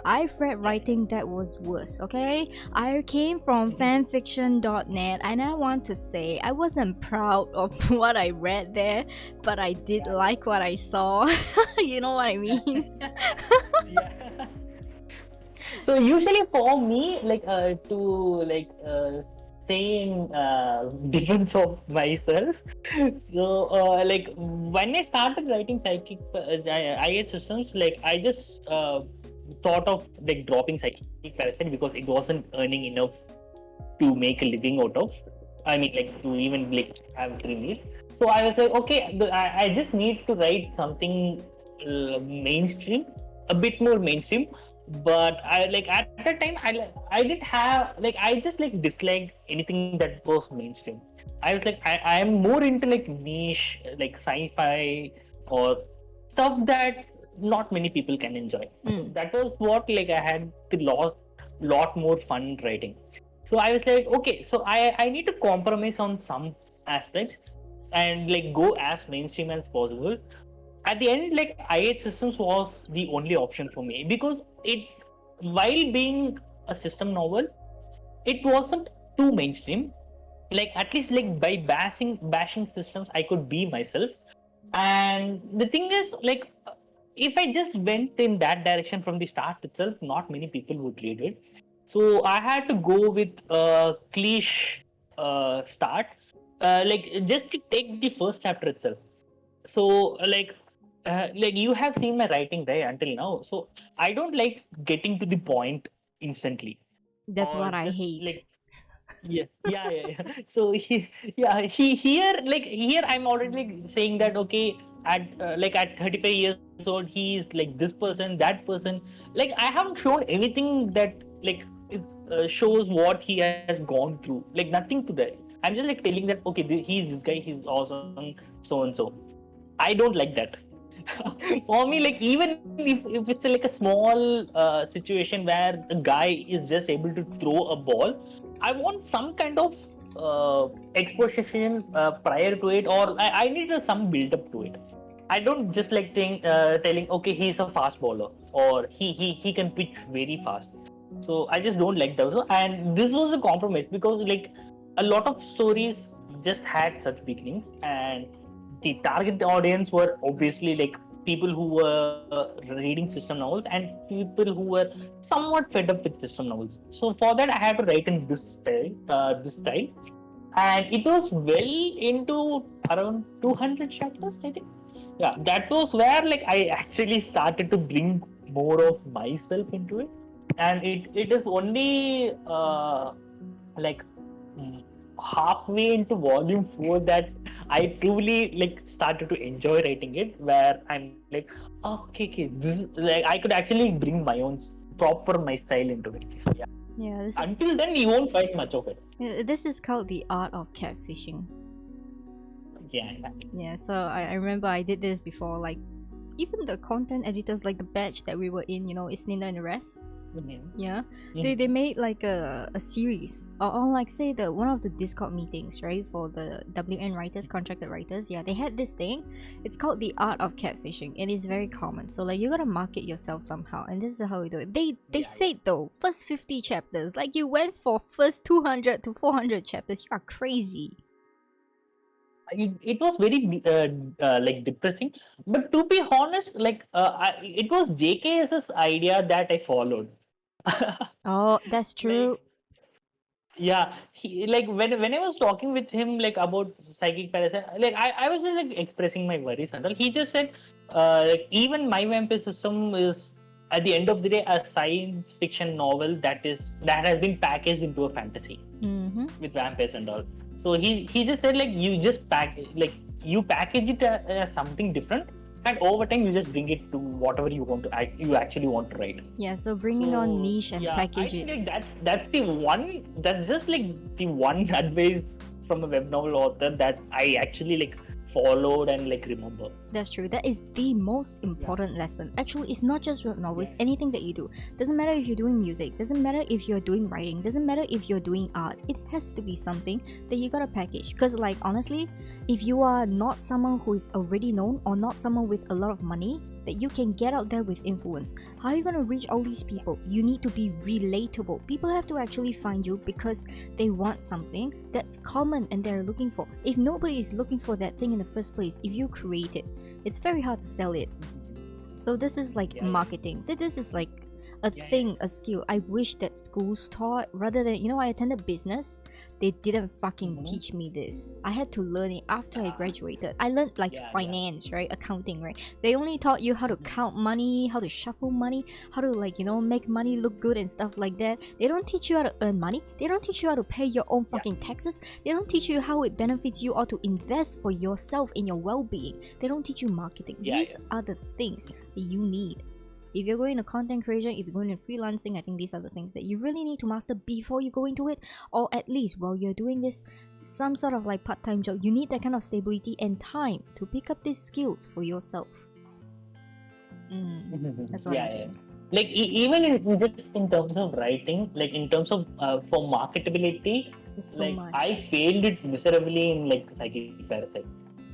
I've read writing that was worse, okay? I came from fanfiction.net and I want to say I wasn't proud of what I read there, but I did like what I saw. You know what I mean? Yeah. So usually for me, like to like say in defense of myself, so like when I started writing psychic IH systems, like I just thought of like dropping psychic parasite because it wasn't earning enough to make a living out of. I mean, like to even like have release. So I was like, okay, I just need to write something mainstream, a bit more mainstream. But I like at that time I didn't have like I just like disliked anything that was mainstream. I was like I am more into like niche like sci-fi or stuff that not many people can enjoy. So that was what like I had the lot more fun writing. So I was like, okay, so I need to compromise on some aspects and like go as mainstream as possible. At the end, like IH systems was the only option for me because it, while being a system novel, it wasn't too mainstream. Like at least like by bashing systems, I could be myself. And the thing is, like if I just went in that direction from the start itself, not many people would read it. So I had to go with a cliche start, like just to take the first chapter itself. So like you have seen my writing right until now, so I don't like getting to the point instantly. That's Or what I just hate. like yeah. So here like here I'm already like saying that okay, at like at 35 years old he's like this person, that person. Like I haven't shown anything that like is, shows what he has gone through, like nothing to that. I'm just like telling that okay, he's this guy, he's awesome, so and so. I don't like that. For me, like even if it's like a small situation where a guy is just able to throw a ball, I want some kind of exposition prior to it, or I need some build up to it. I don't just like telling okay, he's a fast bowler or he can pitch very fast. So I just don't like those. And this was a compromise because like a lot of stories just had such beginnings, and the target audience were obviously like people who were reading system novels and people who were somewhat fed up with system novels. So for that, I had to write in this style, and it was well into around 200 chapters, I think. Yeah, that was where like I actually started to bring more of myself into it, and it is only like halfway into volume 4 that I truly like started to enjoy writing it, where I'm like, oh, okay, this is like I could actually bring my own proper my style into it. So yeah. Yeah, Until then, you won't find much of it. this is called the art of catfishing. Yeah. Yeah, so I remember I did this before, like even the content editors, like the batch that we were in, you know, it's Linda and the rest. Yeah, they made like a series or like say the one of the Discord meetings, right, for the WN writers, contracted writers. Yeah, they had this thing. It's called the art of catfishing. It is very common. So like you gotta market yourself somehow, and this is how we do it. They said though, first 50 chapters, like you went for first 200 to 400 chapters. You are crazy. It was very like depressing, but to be honest, like it was JKS's idea that I followed. Oh, that's true. Like, yeah, he like when I was talking with him like about psychic parasite, like I was just like expressing my worries and all. He just said, like even my vampire system is at the end of the day a science fiction novel that has been packaged into a fantasy with vampires and all. So he just said like you package it as something different, and over time you just bring it to whatever you actually want to write. Yeah, so bring it on niche and package it. Like that's just like the one advice from a web novel author that I actually like followed and like remember. That's true. That is the most important lesson. Actually, it's not just web novels. Anything that you do, doesn't matter if you're doing music, doesn't matter if you're doing writing, doesn't matter if you're doing art. It has to be something that you gotta package. Because like honestly, if you are not someone who is already known or not someone with a lot of money that you can get out there with influence, how are you gonna reach all these people? You need to be relatable. People have to actually find you because they want something that's common and they're looking for. If nobody is looking for that thing in the first place, if you create it, it's very hard to sell it. So this is like marketing. This is like a thing, a skill I wish that schools taught rather than, you know, I attended business. They didn't fucking teach me this. I had to learn it after I graduated. I learned like finance, right? Accounting, right? They only taught you how to count money, how to shuffle money, how to like, you know, make money look good and stuff like that. They don't teach you how to earn money. They don't teach you how to pay your own fucking taxes. They don't teach you how it benefits you or to invest for yourself in your well-being. They don't teach you marketing. These are the things that you need. If you're going into content creation, if you're going into freelancing, I think these are the things that you really need to master before you go into it, or at least while you're doing this, some sort of like part-time job. You need that kind of stability and time to pick up these skills for yourself. That's what I think. Like even just in terms of writing, like in terms of for marketability, so like much. I failed it miserably in like Psychic Parasite.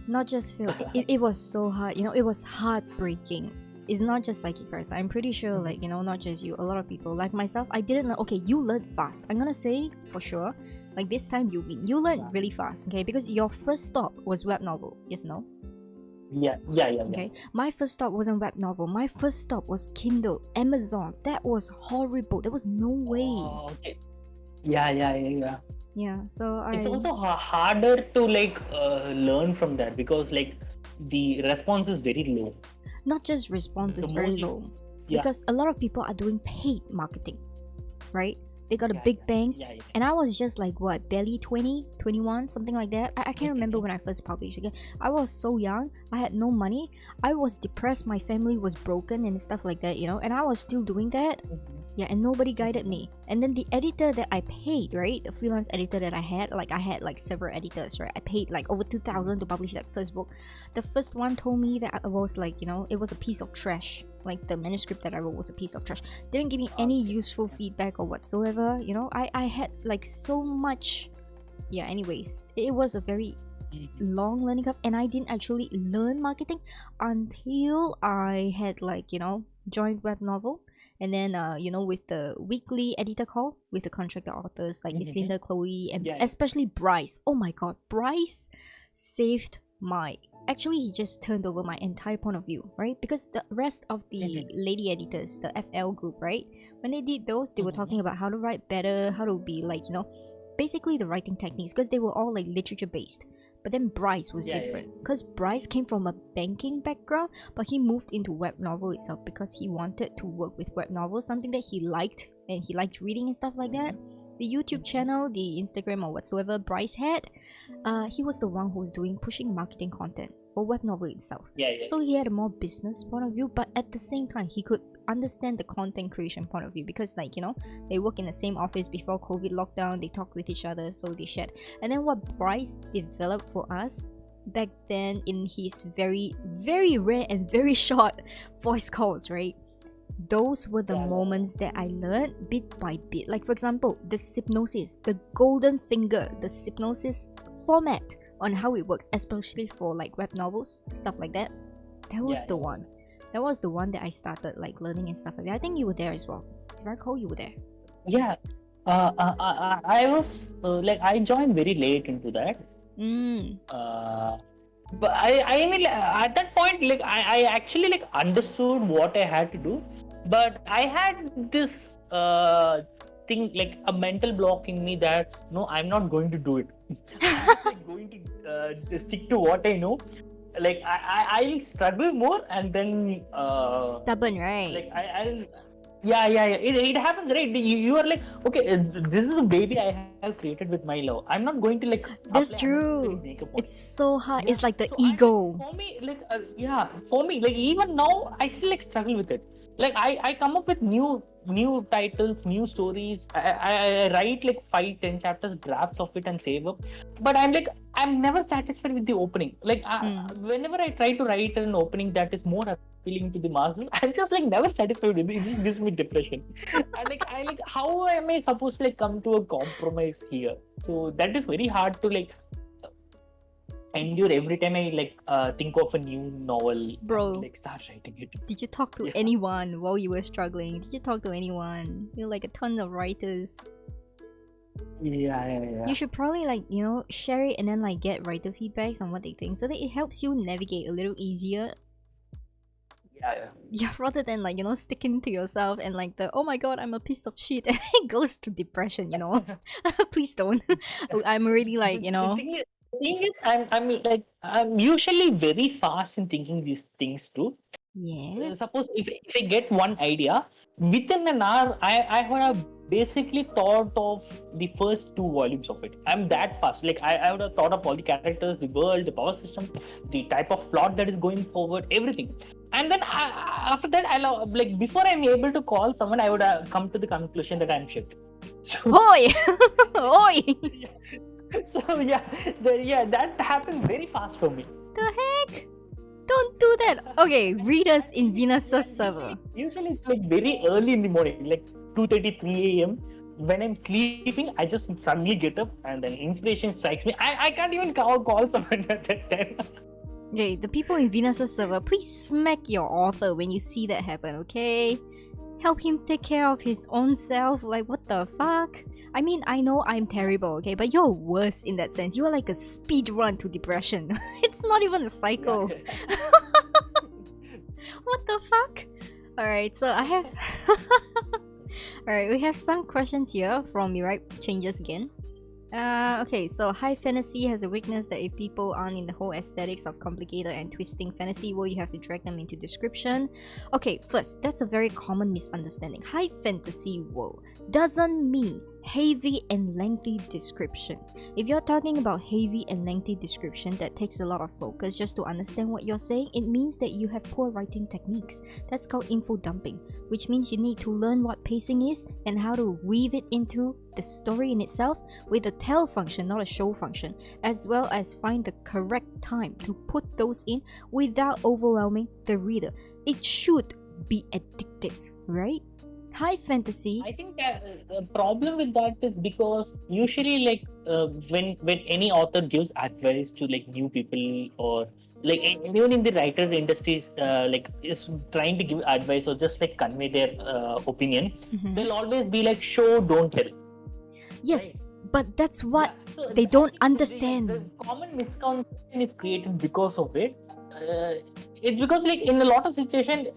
Not just failed, it was so hard, you know, it was heartbreaking. It's not just Psychic Parasite. I'm pretty sure, like, you know, not just you, a lot of people, like myself, I didn't learn. Okay, you learned fast. I'm gonna say for sure, like this time you win. You learned really fast, okay? Because your first stop was web novel, yes, no? Yeah. Okay, my first stop wasn't web novel. My first stop was Kindle, Amazon. That was horrible. There was no way. Oh, okay. Yeah. Yeah, so it's also harder to like learn from that because like the response is very low. Not just response is very low, because a lot of people are doing paid marketing, right? They got a big bangs, and I was just like what, barely 20, 21, something like that. I can't remember when I first published. Okay, I was so young, I had no money, I was depressed, my family was broken and stuff like that, you know, and I was still doing that. Yeah, and nobody guided me. And then the editor that I paid, right, the freelance editor that I had like several editors, right? I paid like over 2,000 to publish that first book. The first one told me that I was like, you know, it was a piece of trash. Like the manuscript that I wrote was a piece of trash. Didn't give me any useful feedback or whatsoever, you know. I had like so much. Yeah, anyways, it was a very long learning curve, and I didn't actually learn marketing until I had like, you know, joined Webnovel. And then, you know, with the weekly editor call with the contractor authors like Miss Linda, Chloe, and especially Bryce. Oh my god, Bryce saved my... Actually, he just turned over my entire point of view, right? Because the rest of the lady editors, the FL group, right? When they did those, they were talking about how to write better, how to be like, you know, basically the writing techniques, because they were all like literature based. But then Bryce was different, because Bryce came from a banking background, but he moved into web novel itself because he wanted to work with web novels, something that he liked, and he liked reading and stuff like that. The YouTube channel, the Instagram or whatsoever Bryce had, he was the one who was pushing marketing content for web novel itself. So he had a more business point of view, but at the same time he could understand the content creation point of view, because like, you know, they work in the same office before COVID lockdown, they talk with each other, so they shared. And then what Bryce developed for us back then in his very, very rare and very short voice calls, right? Those were the moments that I learned bit by bit. Like for example, the hypnosis, the golden finger, the hypnosis format on how it works, especially for like web novels, stuff like that. That was the one. That was the one that I started like learning and stuff like that. I think you were there as well. If I recall, you were there. Yeah. I was like, I joined very late into that. But I mean, at that point, like I actually like understood what I had to do, but I had this thing, like a mental block in me that no, I'm not going to do it. I'm like going to stick to what I know. Like I will struggle more, and then stubborn, right? like I'll yeah. It happens, right? You are like, okay, this is a baby I have created with my love. I'm not going to like that's apply true. makeup on It's so hard. yeah. It's like the So ego. for me, like for me, like even now, I still like struggle with it. Like I come up with new titles, new stories. I write like 5-10 chapters, drafts of it, and save up. But I'm never satisfied with the opening. Like whenever I try to write an opening that is more appealing to the masses, I'm just like never satisfied with it. It just gives me depression. And I like, how am I supposed to like come to a compromise here? So that is very hard to like endure every time I like think of a new novel. Bro, and, like start writing it. Did you talk to anyone while you were struggling? Did you talk to anyone? You're like a ton of writers. Yeah. You should probably like, you know, share it and then like get writer feedbacks on what they think so that it helps you navigate a little easier. Yeah, rather than like, you know, sticking to yourself and like the, oh my god, I'm a piece of shit, and it goes to depression, you know. Please don't. I'm already like, you know. The thing is, I'm usually very fast in thinking these things too. Yes. Suppose if I get one idea, within an hour, I would have basically thought of the first 2 volumes of it. I'm that fast. Like I would have thought of all the characters, the world, the power system, the type of plot that is going forward, everything. And then after that, like before I'm able to call someone, I would have come to the conclusion that I'm shit. So, Oi! Oi! So that happened very fast for me. The heck? Don't do that. Okay, read us in Venus's server. Usually it's like very early in the morning, like 2:33 a.m. When I'm sleeping, I just suddenly get up and then inspiration strikes me. I can't even call someone at that time. Okay, the people in Venus's server, please smack your author when you see that happen, okay? Help him take care of his own self. Like, what the fuck? I mean, I know I'm terrible, okay? But you're worse in that sense. You're like a speed run to depression. It's not even a cycle. What the fuck? Alright, so I have... Alright, we have some questions here from Mirai Changes Again. Okay, so high fantasy has a weakness that if people aren't in the whole aesthetics of complicated and twisting fantasy world, you have to drag them into description. Okay, first, that's a very common misunderstanding. High fantasy world doesn't mean heavy and lengthy description. If you're talking about heavy and lengthy description that takes a lot of focus just to understand what you're saying, it means that you have poor writing techniques. That's called info dumping, which means you need to learn what pacing is and how to weave it into the story in itself with a tell function, not a show function, as well as find the correct time to put those in without overwhelming the reader. It should be addictive, right? High fantasy. I think that the problem with that is because usually like when any author gives advice to like new people or like anyone in the writer industries like is trying to give advice or just like convey their opinion, they'll always be like show don't tell. Yes, right? But that's what So they don't understand. The common misconception is created because of it. It's because like in a lot of situations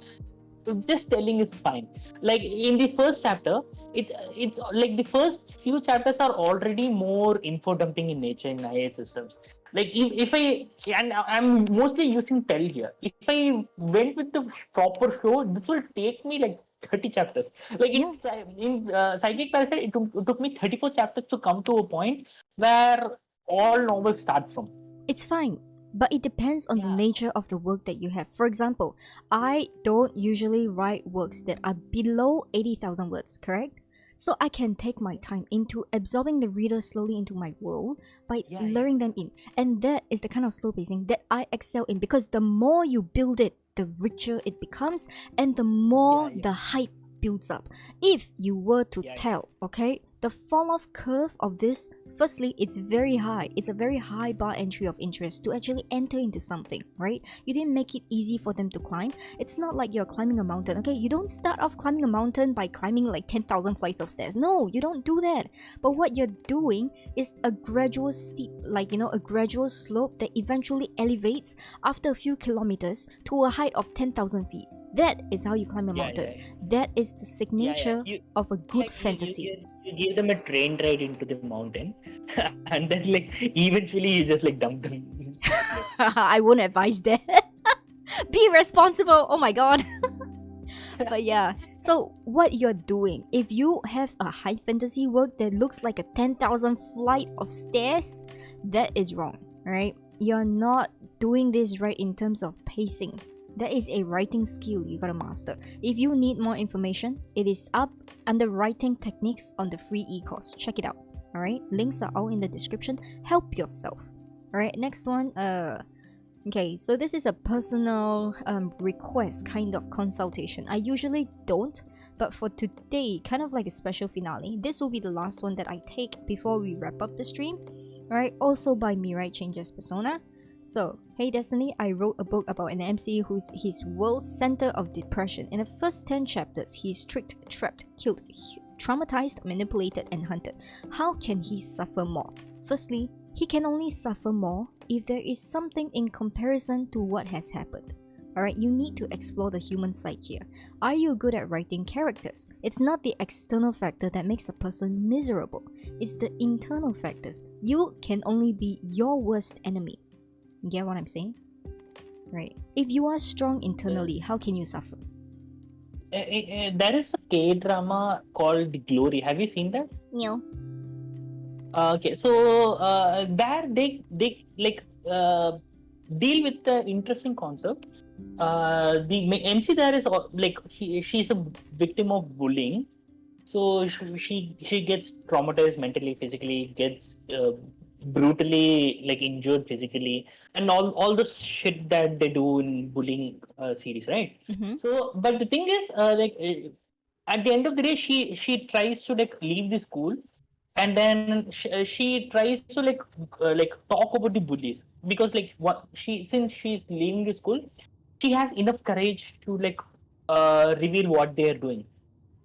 just telling is fine. Like in the first chapter, it's like the first few chapters are already more info dumping in nature in IA systems. Like if I, and I'm mostly using tell here, if I went with the proper show, this will take me like 30 chapters. Like in Psychic Parasite, it took me 34 chapters to come to a point where all novels start from. It's fine. But it depends on the nature of the work that you have. For example, I don't usually write works that are below 80,000 words, correct? So I can take my time into absorbing the reader slowly into my world by Yeah, luring them in. And that is the kind of slow pacing that I excel in, because the more you build it, the richer it becomes, and the more the hype builds up. If you were to tell, okay, the fall off curve of this, firstly, it's very high. It's a very high bar entry of interest to actually enter into something, right? You didn't make it easy for them to climb. It's not like you're climbing a mountain, okay? You don't start off climbing a mountain by climbing like 10,000 flights of stairs. No, you don't do that. But what you're doing is a gradual steep, like, a gradual slope that eventually elevates after a few kilometers to a height of 10,000 feet. That is how you climb a mountain. That is the signature of a good fantasy. You give them a train ride into the mountain, and then eventually you just dump them. I won't advise that. Be responsible. Oh my god. But yeah, so what you're doing, if you have a high fantasy work that looks like a 10,000 flight of stairs, that is wrong, right? You're not doing this right in terms of pacing. That is a writing skill you gotta master. If you need more information, it is up under writing techniques on the free e-course. Check it out. Alright, links are all in the description. Help yourself. Alright, next one. Okay, so this is a personal request kind of consultation. I usually don't, but for today, kind of like a special finale, this will be the last one that I take before we wrap up the stream. Alright, also by Mirai Changes Persona. So, hey Destiny, I wrote a book about an MC who's his world center of depression. In the first 10 chapters, he's tricked, trapped, killed, traumatized, manipulated, and hunted. How can he suffer more? Firstly, he can only suffer more if there is something in comparison to what has happened. Alright, you need to explore the human side here. Are you good at writing characters? It's not the external factor that makes a person miserable. It's the internal factors. You can only be your worst enemy. Get what I'm saying? Right. If you are strong internally, how can you suffer? There is a K-drama called The Glory. Have you seen that? No. Okay, so there they deal with the interesting concept. The MC there is she's a victim of bullying, so she gets traumatized mentally, physically, gets brutally injured physically, and all the shit that they do in bullying series, right? Mm-hmm. So, but the thing is, at the end of the day, she tries to leave the school, and then she tries to talk about the bullies, because since she's leaving the school, she has enough courage to reveal what they are doing.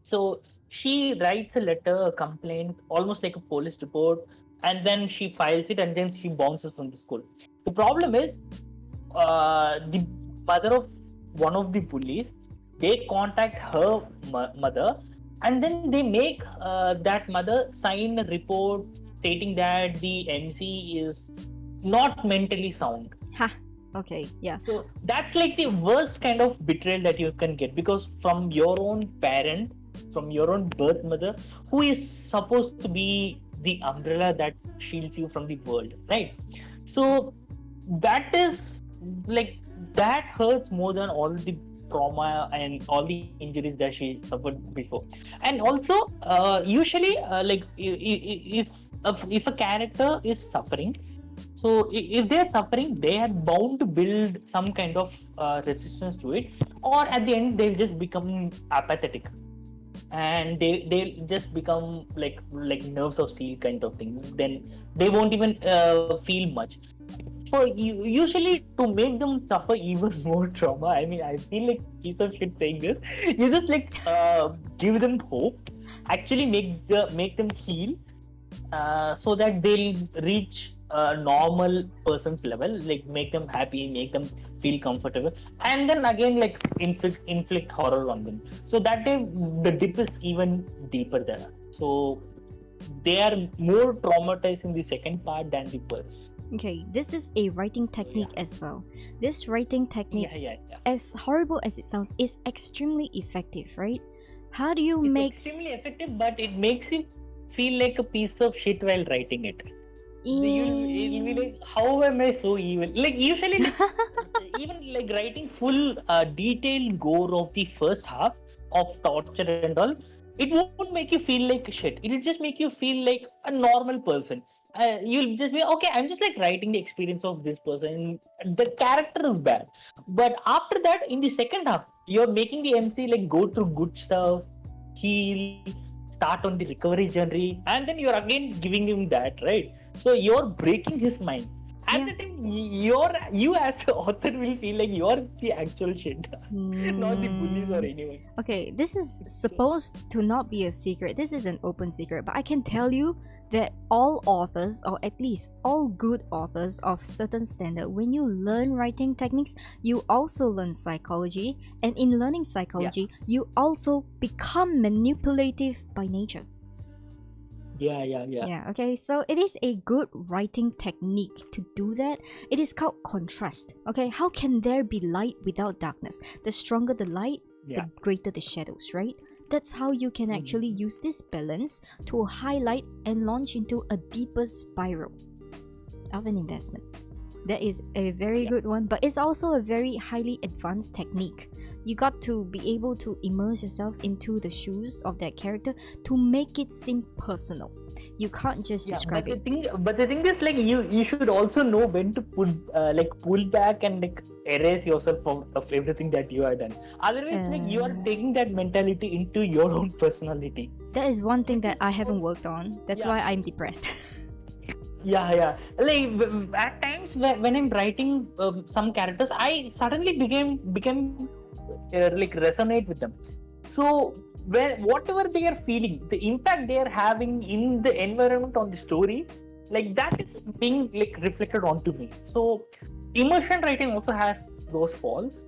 So she writes a letter, a complaint, almost like a police report, and then she files it, and then she bounces from the school. The problem is, the mother of one of the bullies, they contact her mother, and then they make that mother sign a report stating that the MC is not mentally sound. Ha. Okay, yeah. So that's the worst kind of betrayal that you can get, because from your own parent, from your own birth mother, who is supposed to be the umbrella that shields you from the world, right? So that is that hurts more than all the trauma and all the injuries that she suffered before. And also, usually, if a character is suffering, so if they're suffering, they are bound to build some kind of resistance to it, or at the end they'll just become apathetic, and they'll just become like nerves of steel kind of thing. Then they won't even feel much. So usually, to make them suffer even more trauma, I mean, I feel like piece of shit saying this, you just give them hope, actually make them heal, so that they'll reach a normal person's level, make them happy, make them feel comfortable, and then again inflict horror on them. So that day the dip is even deeper there. So they are more traumatized in the second part than the first. Okay, this is a writing technique as well. This writing technique, as horrible as it sounds, is extremely effective, right? How do you make... It's extremely effective, but it makes you feel like a piece of shit while writing it. You'll be like, how am I so evil? Usually, even writing full detailed gore of the first half of torture and all, it won't make you feel like shit. It'll just make you feel like a normal person. You'll just be okay. I'm just like writing the experience of this person. The character is bad, but after that, in the second half, you're making the MC like go through good stuff, heal, start on the recovery journey, and then you're again giving him that, right? So you're breaking his mind. At the time, you as an author will feel like you're the actual shit, not the bullies or anyone. Okay, this is supposed to not be a secret. This is an open secret, but I can tell you that all authors, or at least all good authors of certain standard, when you learn writing techniques, you also learn psychology, and in learning psychology, you also become manipulative by nature. Yeah. Okay, so it is a good writing technique to do that. It is called contrast. Okay, how can there be light without darkness? The stronger the light, the greater the shadows, right? That's how you can actually use this balance to highlight and launch into a deeper spiral of an investment. That is a very good one, but it's also a very highly advanced technique. You got to be able to immerse yourself into the shoes of that character to make it seem personal. You can't just describe it. But the thing is, like you should also know when to pull back and like erase yourself of everything that you have done. Otherwise, like you are taking that mentality into your own personality. That is one thing that I haven't worked on. That's why I'm depressed. Yeah. Like at times when I'm writing some characters, I suddenly became like resonate with them. So whatever they are feeling, the impact they are having in the environment on the story, like that is being like reflected onto me. So immersion writing also has those faults.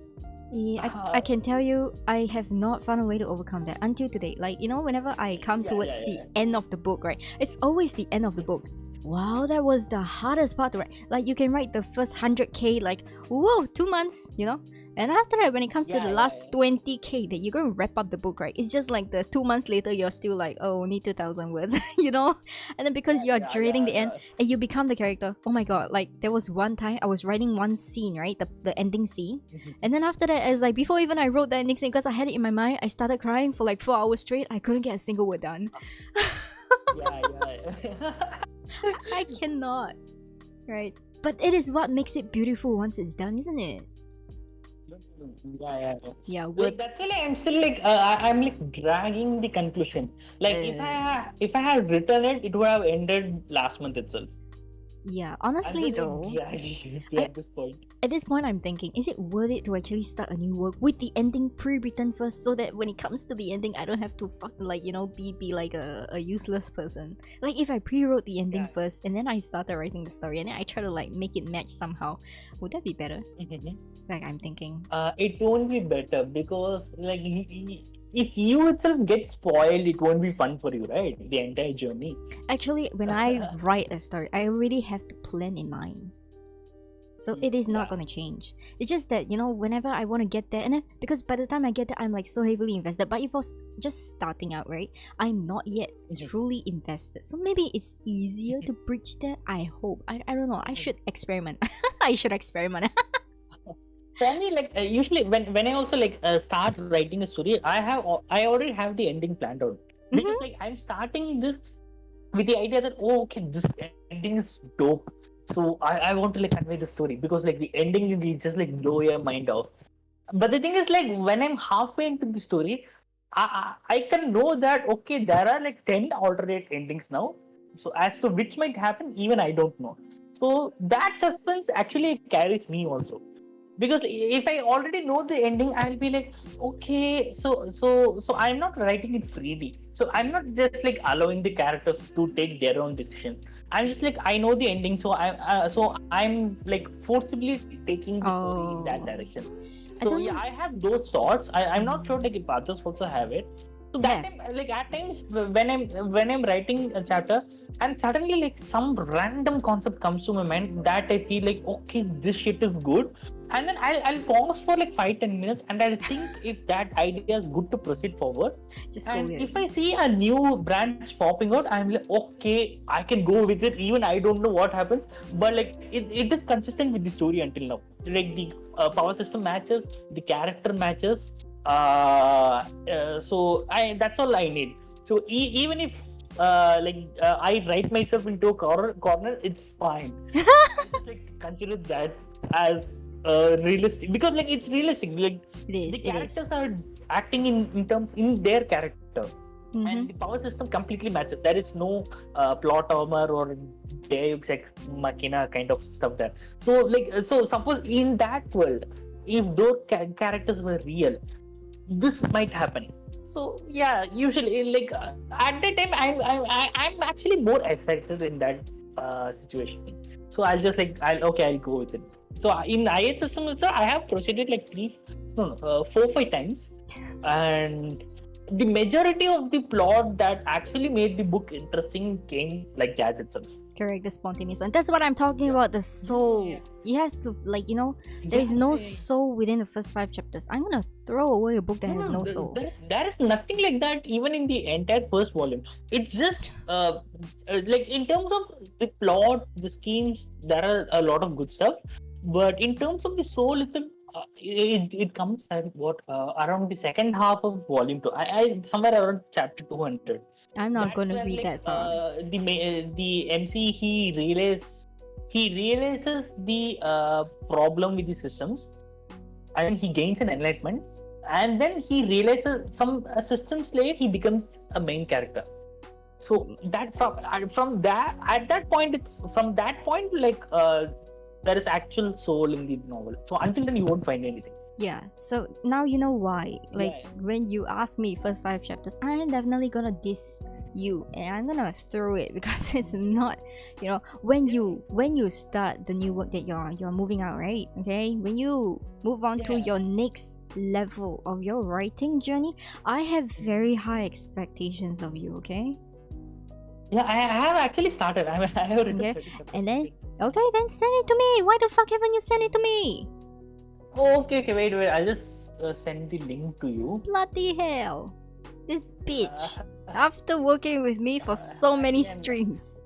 I can tell you, I have not found a way to overcome that until today. Like, you know, whenever I come towards the end of the book, right? It's always the end of the book. Wow, that was the hardest part to write. Like, you can write the first 100k, like, whoa, 2 months, you know? And after that, when it comes to the last 20k that you're going to wrap up the book, right? It's just like the 2 months later, you're still like, oh, need 2,000 words, you know? And then because you're dreading the end, and you become the character. Oh my god, like, there was one time I was writing one scene, right? The ending scene. And then after that, it's like, before even I wrote the ending scene, because I had it in my mind, I started crying for like 4 hours straight. I couldn't get a single word done. I cannot. Right. But it is what makes it beautiful once it's done, isn't it? Yeah. Like, that's why I'm still like I'm like dragging the conclusion. Like if I had written it, it would have ended last month itself. Yeah, honestly though, at this point I'm thinking, is it worth it to actually start a new work with the ending pre-written first, so that when it comes to the ending I don't have to like, you know, be like a useless person. Like if I pre-wrote the ending first and then I started writing the story and then I try to like make it match somehow, would that be better? Like I'm thinking it won't be better because like if you itself get spoiled, it won't be fun for you, right? The entire journey. Actually, when I write a story, I already have the plan in mind. So it is not going to change. It's just that, you know, whenever I want to get there, and then, because by the time I get there, I'm like so heavily invested. But if I was just starting out, right, I'm not yet truly invested. So maybe it's easier to bridge that. I hope. I don't know. I should experiment. I should experiment. For me, like usually when I also like start writing a story, I already have the ending planned out, because like I'm starting this with the idea that this ending is dope, so I want to like convey the story, because like the ending will just like blow your mind off. But the thing is, like when I'm halfway into the story, I can know that there are like 10 alternate endings now, so as to which might happen, even I don't know. So that suspense actually carries me also. Because if I already know the ending, I'll be like, so I'm not writing it freely. So I'm not just like allowing the characters to take their own decisions. I'm just like, I know the ending, so I'm like forcibly taking the story in that direction. So I have those thoughts. I'm not sure like if others also have it. So that time, like at times when I'm writing a chapter, and suddenly like some random concept comes to my mind that I feel like, this shit is good, and then I'll pause for like 5-10 minutes and I'll think if that idea is good to proceed forward. And if I see a new branch popping out, I'm like, I can go with it, even I don't know what happens, but like it is consistent with the story until now. Like the power system matches, the character matches, So that's all I need. So even if I write myself into a corner, it's fine. I just like consider that as realistic, because like it's realistic. Like the characters are acting in terms in their character, and the power system completely matches. There is no plot armor or Deus Ex Machina kind of stuff there. So so suppose in that world, if those characters were real, this might happen. So yeah, usually at that time I'm actually more excited in that situation. So I'll just I'll go with it. So in IH system also, I have proceeded like 4-5 times, and the majority of the plot that actually made the book interesting came like that itself. Correct, the spontaneous one. That's what I'm talking about, the soul. You have to, there is no soul within the first 5 chapters. I'm gonna throw away a book that has no soul. There is nothing like that even in the entire first volume. It's just in terms of the plot, the schemes, there are a lot of good stuff. But in terms of the soul, it comes at around the second half of volume 2. I somewhere around chapter 200. I'm not going to read that far. The MC he realizes the problem with the systems, and he gains an enlightenment, and then he realizes from a systems layer he becomes a main character. So that from that at that point, there is actual soul in the novel. So until then you won't find anything. Yeah, so now you know why. When you ask me first 5 chapters, I am definitely gonna diss you, and I'm gonna throw it because it's not, when you start the new work that you're moving out, right? Okay, when you move on to your next level of your writing journey, I have very high expectations of you. Okay. Yeah, I have actually started. I have written. Okay, and then then send it to me. Why the fuck haven't you sent it to me? Okay, wait. I'll just send the link to you. Bloody hell. This bitch. After working with me for so many streams.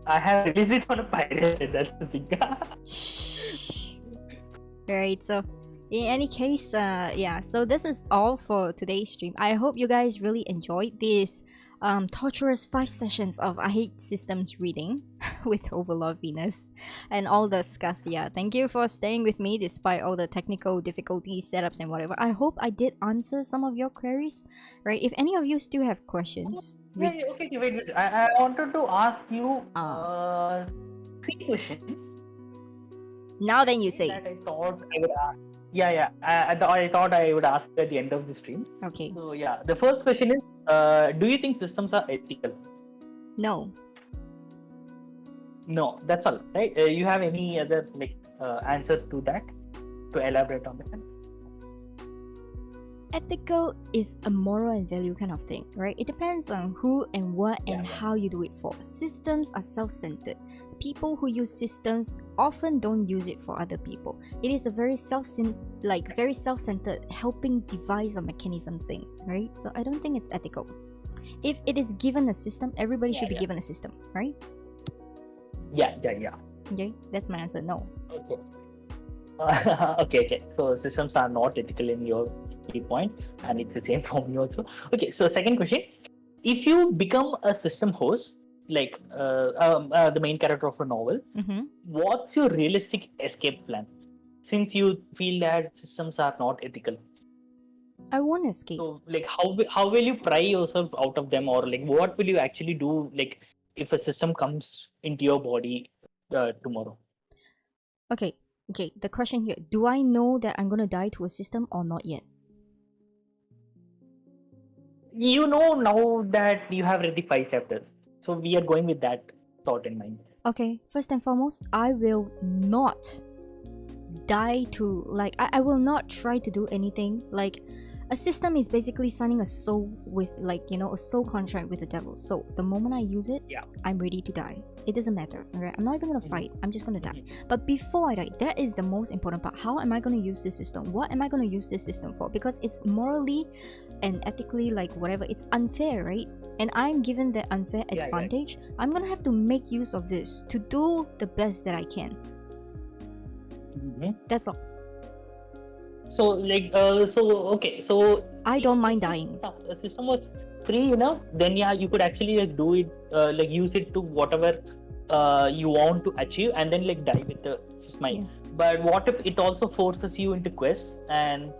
I have released it on a pirate, that's the thing. Shh. Right, so in any case, so this is all for today's stream. I hope you guys really enjoyed this torturous 5 sessions of I Hate Systems reading with Overlord Venus and all the scuffs. Yeah, thank you for staying with me despite all the technical difficulties, setups and whatever. I hope I did answer some of your queries, right? If any of you still have questions. Wait. I wanted to ask you 3 questions. Now then you say. That I thought I would ask. I thought I would ask at the end of the stream. Okay. So yeah, the first question is, do you think systems are ethical? No. No, that's all, right? You have any other answer to that, to elaborate on that? Ethical is a moral and value kind of thing, right? It depends on who and what and how you do it for. Systems are self-centered. People who use systems often don't use it for other people. It is a very self-centered helping device or mechanism thing, right? So I don't think it's ethical. If it is given a system, everybody should be given a system, right? Yeah. Okay, that's my answer. No. Okay. Okay. So systems are not ethical in your point, and it's the same for me also. Okay. So second question: if you become a system host, the main character of a novel, what's your realistic escape plan? Since you feel that systems are not ethical, I won't escape. So how will you pry yourself out of them, or what will you actually do if a system comes into your body tomorrow? Okay. The question here: do I know that I'm gonna die to a system or not yet? You know now that you have read the 5 chapters, so we are going with that thought in mind. Okay, first and foremost, I will not die to I will not try to do anything. A system is basically signing a soul with a soul contract with the devil. So the moment I use it, I'm ready to die. It doesn't matter, alright? I'm not even gonna fight. I'm just gonna die. But before I die, that is the most important part. How am I gonna use this system? What am I gonna use this system for? Because it's morally and ethically whatever, it's unfair, right? And I'm given that unfair advantage. I'm gonna have to make use of this to do the best that I can. That's all. So okay, so I don't mind if dying. the system was free enough, then yeah, you could actually like do it, like use it to whatever you want to achieve, and then like die with the smile. Yeah. But what if it also forces you into quests, and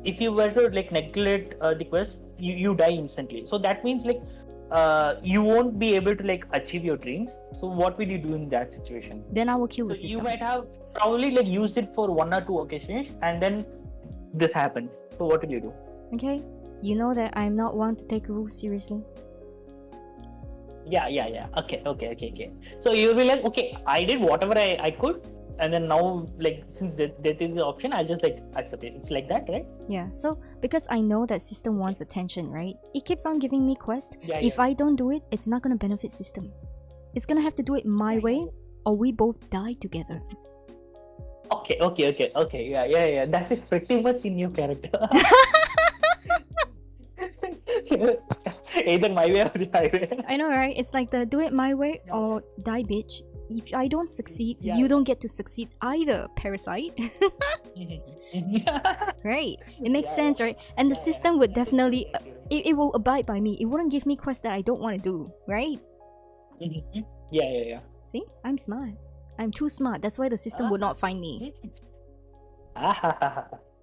if you were to like neglect the quest, you die instantly. So that means like you won't be able to like achieve your dreams. So what will you do in that situation? Then I will kill So the you system. might have probably like used it for 1 or 2 occasions, and then this happens. So what will you do? Okay? You know that I'm not one to take rules seriously. Yeah. Okay. So you'll be like, okay, I did whatever I could, and then now like since that is the option, I'll just like accept it. It's like that, right? Yeah, so because I know that system wants attention, right? It keeps on giving me quests. Yeah. If I don't do it, it's not gonna benefit system. It's gonna have to do it my Yeah. way, or we both die together. Okay. Yeah. That is pretty much in your character. Either my way or the highway. I know, right? It's like the do it my way or die, bitch. If I don't succeed, Yeah. you don't get to succeed either, parasite. Right? It makes sense, right? And the system would definitely, it will abide by me. It wouldn't give me quests that I don't want to do, right? Yeah. See? I'm smart. I'm too smart. That's why the system would not find me.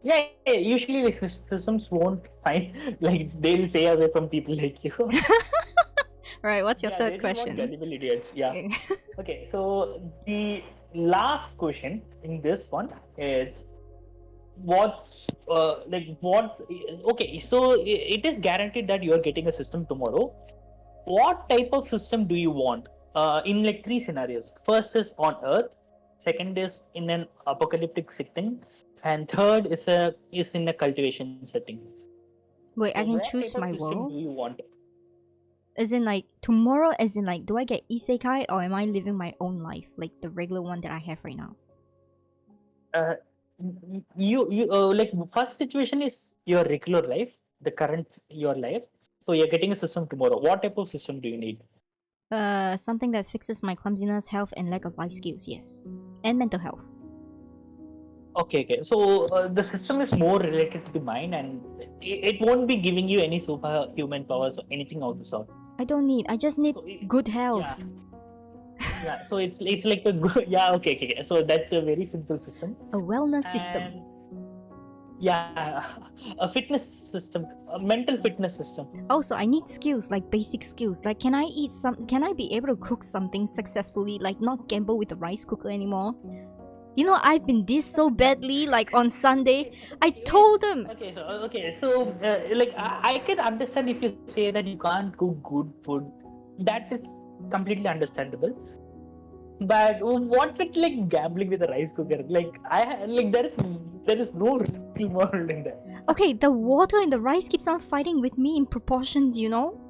Yeah. Usually, like systems won't find, like they'll stay away from people like you. Right, what's your Yeah, third they just want question? gullible idiots. Yeah. Okay. Okay. So the last question in this one is okay, so it is guaranteed that you are getting a system tomorrow. What type of system do you want, in like 3 scenarios? First is on Earth, second is in an apocalyptic setting, and third is in a cultivation setting. Wait, So I can what choose type of my system world? do you want? As in like tomorrow, as in like do I get isekai or am I living my own life? Like the regular one that I have right now? You like first situation is your regular life, the current your life. So you're getting a system tomorrow. What type of system do you need? Something that fixes my clumsiness, health, and lack of life skills, yes. And mental health. Okay. So the system is more related to the mind, and it won't be giving you any superhuman powers or anything of the sort. I don't need, I just need So good health. yeah. So it's like a good, yeah. Okay. So that's a very simple system. A wellness system. And yeah, a fitness system, a mental fitness system. Also, I need skills, like basic skills. Like, can I be able to cook something successfully, like not gamble with the rice cooker anymore? You know, I've been dissed so badly, like on Sunday. I told them. So like I can understand if you say that you can't cook good food. That is completely understandable. But what's it like gambling with a rice cooker? Like there is no risk involved in that. Okay, the water in the rice keeps on fighting with me in proportions, you know?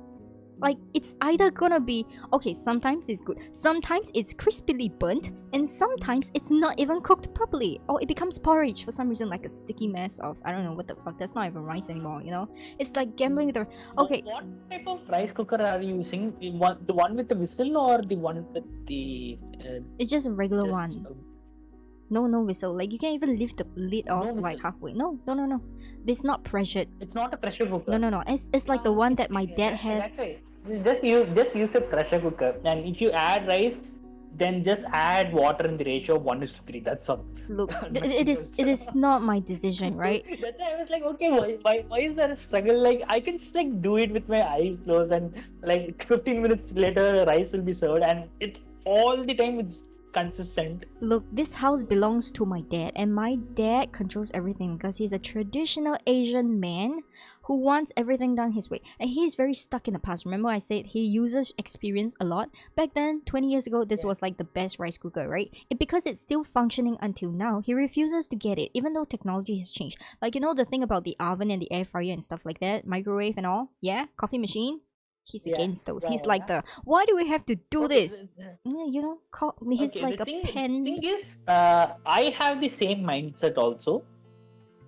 Like, it's either gonna be, okay, sometimes it's good, sometimes it's crispily burnt, and sometimes it's not even cooked properly, or it becomes porridge for some reason, like a sticky mess of, I don't know what the fuck, that's not even rice anymore, you know? It's like gambling with the, okay. What type of rice cooker are you using? The one with the whistle or the one with the... it's just a regular one. No whistle. Like, you can't even lift the lid off like halfway. No. It's not pressured. It's not a pressure cooker. No. It's like the one that my dad has. Just use a pressure cooker, and if you add rice, then just add water in the ratio of 1:3. That's all. Look, it is not my decision, right? That's why I was like, okay, why is there a struggle? Like, I can just like do it with my eyes closed, and like 15 minutes later, rice will be served, and it's all the time it's consistent. Look, this house belongs to my dad, and my dad controls everything because he's a traditional Asian man who wants everything done his way, and he's very stuck in the past. Remember I said he uses experience a lot? Back then, 20 years ago, this was like the best rice cooker, right? Because it's still functioning until now, he refuses to get it, even though technology has changed. Like, you know the thing about the oven and the air fryer and stuff like that, microwave and all, yeah, coffee machine, he's against those. He's like the, why do we have to do this? You know, he's like a pen. The thing is, I have the same mindset also.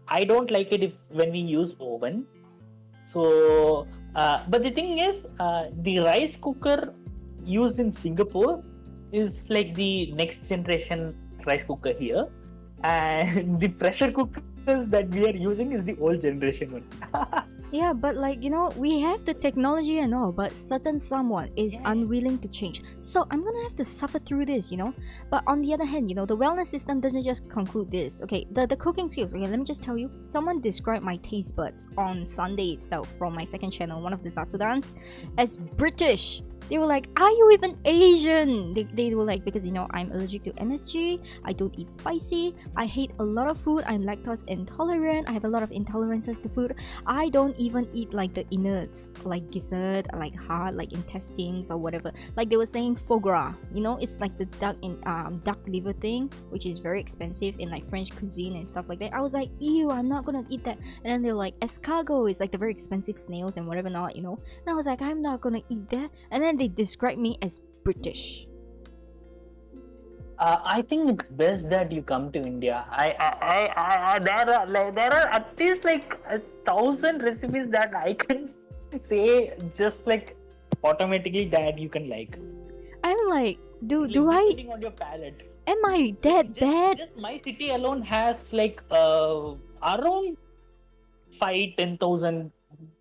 I don't like it when we use oven. So, but the thing is, the rice cooker used in Singapore is like the next generation rice cooker here, and the pressure cooker that we are using is the old generation one. Yeah, but like, you know, we have the technology and all, but certain someone is Yeah. unwilling to change. So I'm gonna have to suffer through this, you know. But on the other hand, you know, the wellness system doesn't just conclude this. Okay, the cooking skills. Okay, let me just tell you. Someone described my taste buds on Sunday itself from my second channel, one of the Zatsudans, as British. They were like, "Are you even Asian?" They were like, because you know I'm allergic to MSG, I don't eat spicy, I hate a lot of food, I'm lactose intolerant, I have a lot of intolerances to food. I don't even eat like the innards, like gizzard, like heart, like intestines or whatever. Like they were saying foie gras, you know, it's like the duck liver thing, which is very expensive in like French cuisine and stuff like that. I was like, ew, I'm not gonna eat that. And then they're like, escargot is like the very expensive snails and whatever not, you know. And I was like, I'm not gonna eat that. And then they describe me as British. I think it's best that you come to India. There are at least like 1,000 recipes that I can say just like automatically that you can like. I'm like, do depending on your palate. Am I that bad? Just my city alone has like around 5-10,000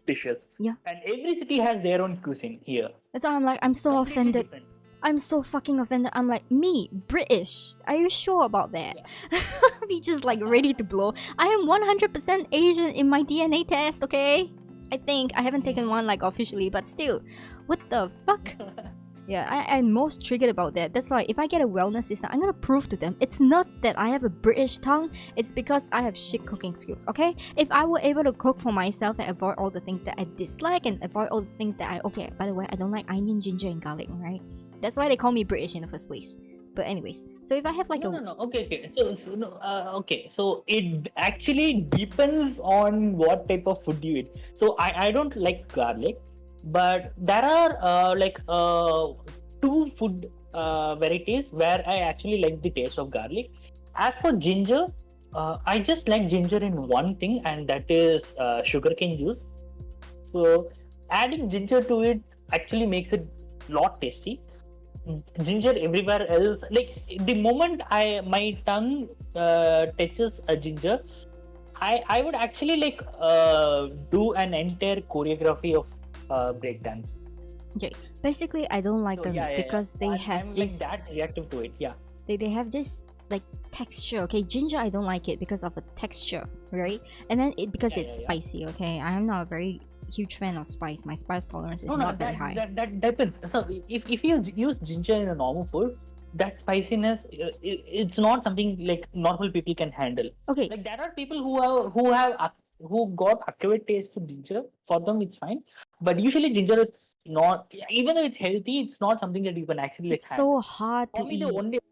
dishes. Yeah. And every city has their own cuisine here. That's why I'm like, I'm so Completely offended. different. I'm so fucking offended. I'm like, me, British. Are you sure about that? Yeah. Be just like ready to blow. I am 100% Asian in my DNA test, okay? I think I haven't taken one like officially, but still, what the fuck? Yeah, I'm most triggered about that. That's why if I get a wellness system, I'm gonna prove to them it's not that I have a British tongue, it's because I have shit cooking skills, okay? If I were able to cook for myself and avoid all the things that I dislike and avoid all the things that okay, by the way, I don't like onion, ginger, and garlic, right? That's why they call me British in the first place. But anyways, so if I have like no. Okay. So it actually depends on what type of food you eat. So I don't like garlic, but there are two food varieties where I actually like the taste of garlic. As for ginger, I just like ginger in one thing, and that is sugarcane juice. So adding ginger to it actually makes it lot tasty. Ginger everywhere else, like the moment my tongue touches a ginger, I would actually like do an entire choreography of breakdance. Okay, basically I don't like them because they have I'm this like that reactive to it. Yeah, they have this like texture. Okay, ginger I don't like it because of the texture, right? And then because it's spicy. Okay, I am not a very huge fan of spice. My spice tolerance is not very high. That depends. So if you use ginger in a normal food, that spiciness it's not something like normal people can handle. Okay, like there are people who got accurate taste to ginger. For them it's fine, but usually ginger it's not, even though it's healthy, it's not something that you can actually like it's handle. so hard to eat.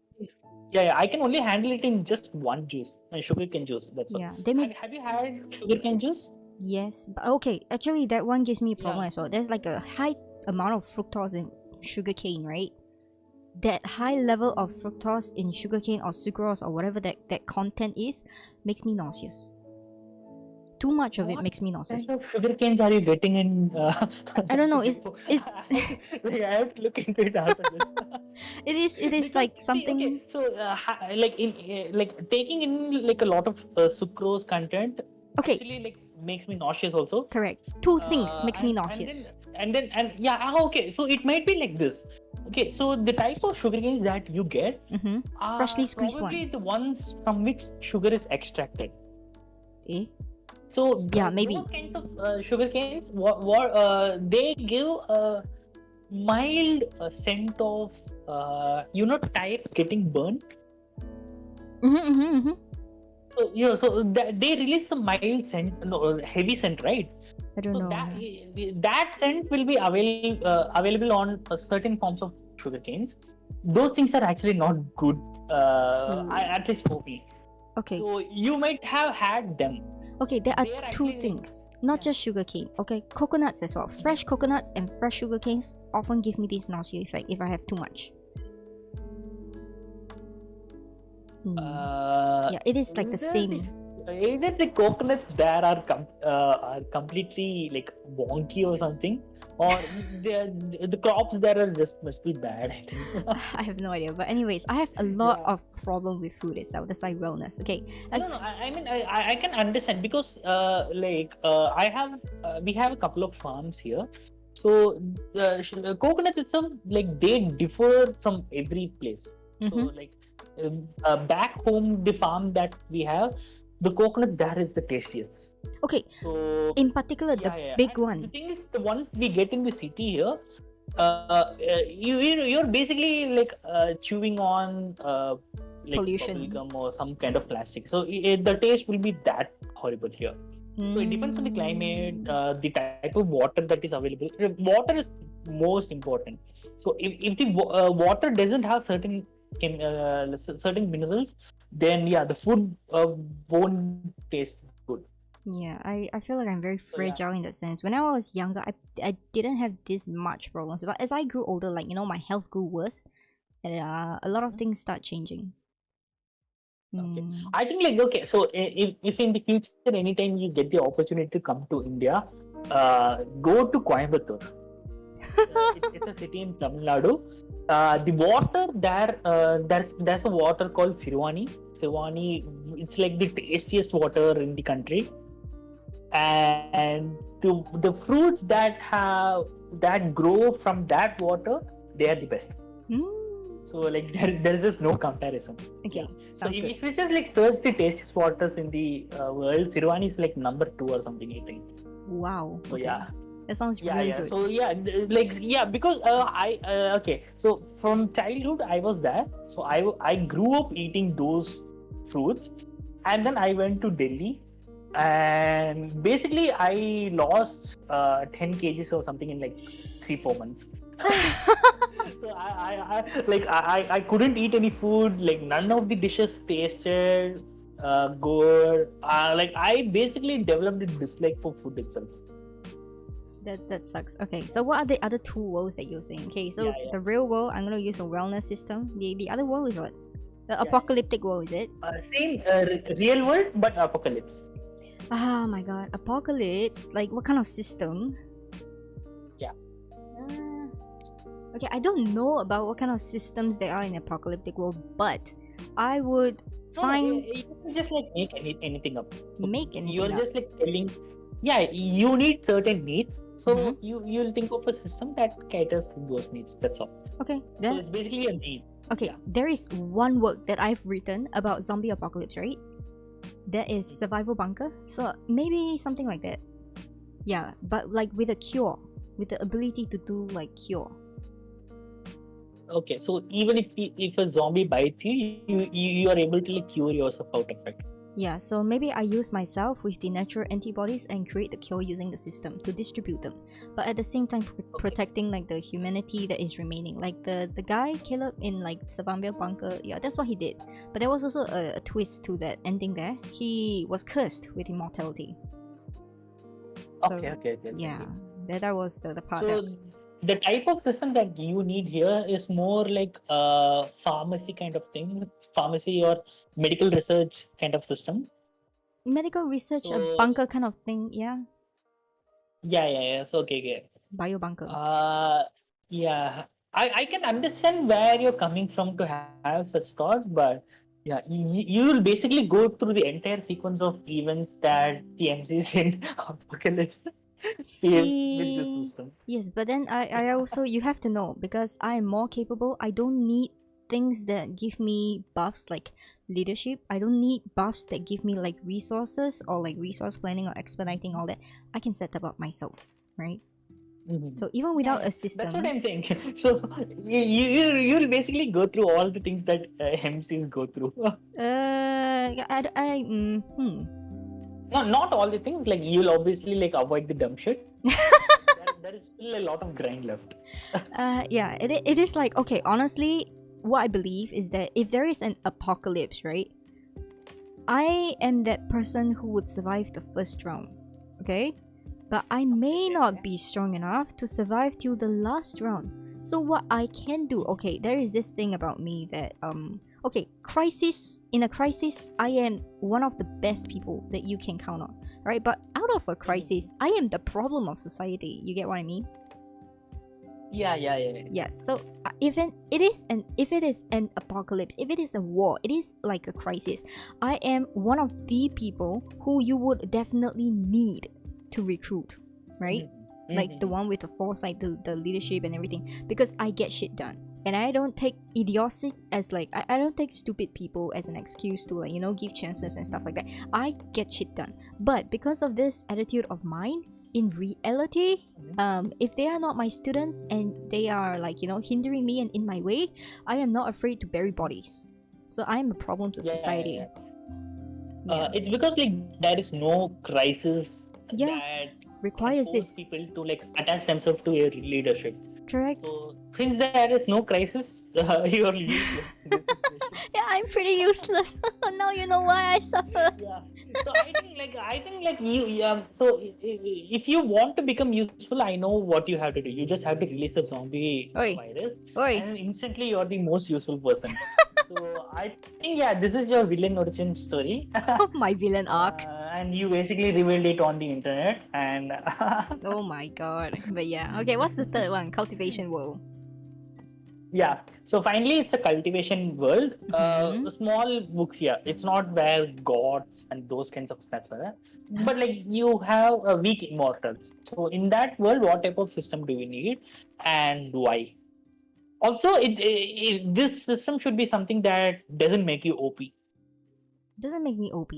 I can only handle it in just one juice, sugarcane juice. That's all. Yeah, they make. Have you had sugarcane juice? Yes, but okay, actually that one gives me a problem as well. There's like a high amount of fructose in sugarcane, right? That high level of fructose in sugarcane or sucrose or whatever that content is makes me nauseous. Too much of it makes me nauseous. What kind of sugar canes are you getting in? I don't know. It's like I have to look into it after this. it is like something. Okay, so like in like taking in like a lot of sucrose content. Okay. Actually, like makes me nauseous also. Correct. Two things makes me nauseous. Okay, so it might be like this. Okay, so the type of sugar canes that you get are freshly squeezed probably the ones from which sugar is extracted. Eh? So yeah, maybe those kinds of sugar canes, they give a mild scent of tires getting burnt. So so they release a mild scent, heavy scent, right? I don't know. That scent will be available on certain forms of sugar canes. Those things are actually not good, at least for me. Okay. So you might have had them. Okay, there are two things, not just sugarcane. Okay, coconuts as well. Fresh coconuts and fresh sugar canes often give me this nausea effect if I have too much. Yeah, it is like the same. Either the coconuts there are completely like wonky or something, or the crops there are just must be bad, I think. I have no idea. But anyways, I have a lot Yeah. of problem with food itself. That's like wellness. Okay, No, that's no. I mean, I can understand because, I have, we have a couple of farms here. So the coconuts itself, like they differ from every place. So mm-hmm. like, back home, the farm that we have, the coconuts there is the tastiest. Okay. So In particular, the yeah, yeah. big And the one. thing is, the ones we get in the city here, you're basically like chewing on like bubble Pollution. gum or some kind of plastic. So the taste will be that horrible here. So it depends on the climate, Mm. the type of water that is available. Water is most important. So if the water doesn't have certain minerals, then yeah, the food won't taste good. Yeah, I feel like I'm very So yeah. fragile in that sense. When I was younger, I didn't have this much problems. But as I grew older, like, my health grew worse. And a lot of things start changing. Okay. Mm. I think like okay, so if in the future anytime you get the opportunity to come to India, go to Coimbatore. It's a city in Tamil Nadu. The water there, there's a water called Sirwani. Sirwani, it's like the tastiest water in the country, and the fruits that grow from that water, they are the best. Mm. So like there's just no comparison. Okay, Yeah. So sounds good. if you just like search the tastiest waters in the world, Sirwani is like number 2 or something, I think. Wow. So Okay. yeah. That sounds Yeah, really yeah. good. So yeah, like yeah, because I okay. So from childhood I was there. So I grew up eating those fruits, and then I went to Delhi, and basically I lost 10 kgs or something in like 3-4 months. So I couldn't eat any food. Like none of the dishes tasted good. Like I basically developed a dislike for food itself. That sucks. Okay, so what are the other two worlds that you're saying? Okay, so Yeah, yeah. the real world, I'm gonna use a wellness system. The other world is what? The Yeah. apocalyptic world, is it? Same real world, but apocalypse. Oh my god, apocalypse? Like what kind of system? Yeah. Okay, I don't know about what kind of systems there are in apocalyptic world, but I would find You can just like make anything up. So make anything you're up. just like telling, yeah, you need certain needs. So Mhm. you'll think of a system that caters to those needs. That's all. Okay, So then it's basically a need. okay, Yeah. there is one work that I've written about zombie apocalypse, right? That is survival bunker. So maybe something like that. Yeah, but like with a cure, with the ability to do like cure. Okay, so even if a zombie bites you are able to like cure yourself out of it. Yeah, so maybe I use myself with the natural antibodies and create the cure using the system to distribute them, but at the same time protecting like the humanity that is remaining. Like the guy Caleb in like survival bunker, yeah, that's what he did. But there was also a twist to that ending there. He was cursed with immortality. So Okay. yeah, that was the part So that the type of system that you need here is more like a pharmacy kind of thing, pharmacy or medical research kind of system. medical research, a So bunker kind of thing, yeah, yeah. So okay. bio bunker. Yeah, I can understand where you're coming from to have such thoughts, but yeah, you will basically go through the entire sequence of events that the MCs in Apocalypse face with this system. Yes, but then I also, you have to know, because I am more capable, I don't need things that give me buffs like leadership. I don't need buffs that give me like resources or like resource planning or expediting all that. I can set that up myself, right? Mm-hmm. So even without a That's system, what I'm saying. So you'll basically go through all the things that MCs go through. Not all the things. Like you'll obviously like avoid the dumb shit. There is still a lot of grind left. yeah, it is like, okay, honestly, what I believe is that if there is an apocalypse, right, I am that person who would survive the first round, okay? But I may not be strong enough to survive till the last round. So what I can do, okay, there is this thing about me that okay, in a crisis, I am one of the best people that you can count on, right? But out of a crisis, I am the problem of society. You get what I mean? Yes. So if it is an apocalypse, if it is a war, it is like a crisis, I am one of the people who you would definitely need to recruit, right? Like the one with the foresight, the leadership and everything, because I get shit done. And I don't take idiocy as like I don't take stupid people as an excuse to, like, you know, give chances and stuff like that. I get shit done. But because of this attitude of mine, in reality, if they are not my students and they are, like, you know, hindering me and in my way, I am not afraid to bury bodies. So I am a problem to society. It's because like there is no crisis that requires force this. people to like attach themselves to a leadership. Correct. So since there is no crisis, you are useless. Yeah, I'm pretty useless. Now you know why I suffer. Yeah. So I think like you so if you want to become useful, I know what you have to do. You just have to release a zombie virus, and instantly you're the most useful person. So I think this is your villain origin story. My villain arc. And you basically revealed it on the internet, and oh my god. But yeah, okay, what's the third one? Cultivation world. Yeah, so finally it's a cultivation world. Small books here. It's not where gods and those kinds of steps are there, but like you have weak immortals. So in that world, what type of system do we need and why? Also, this system should be something that doesn't make you OP. Doesn't make me OP.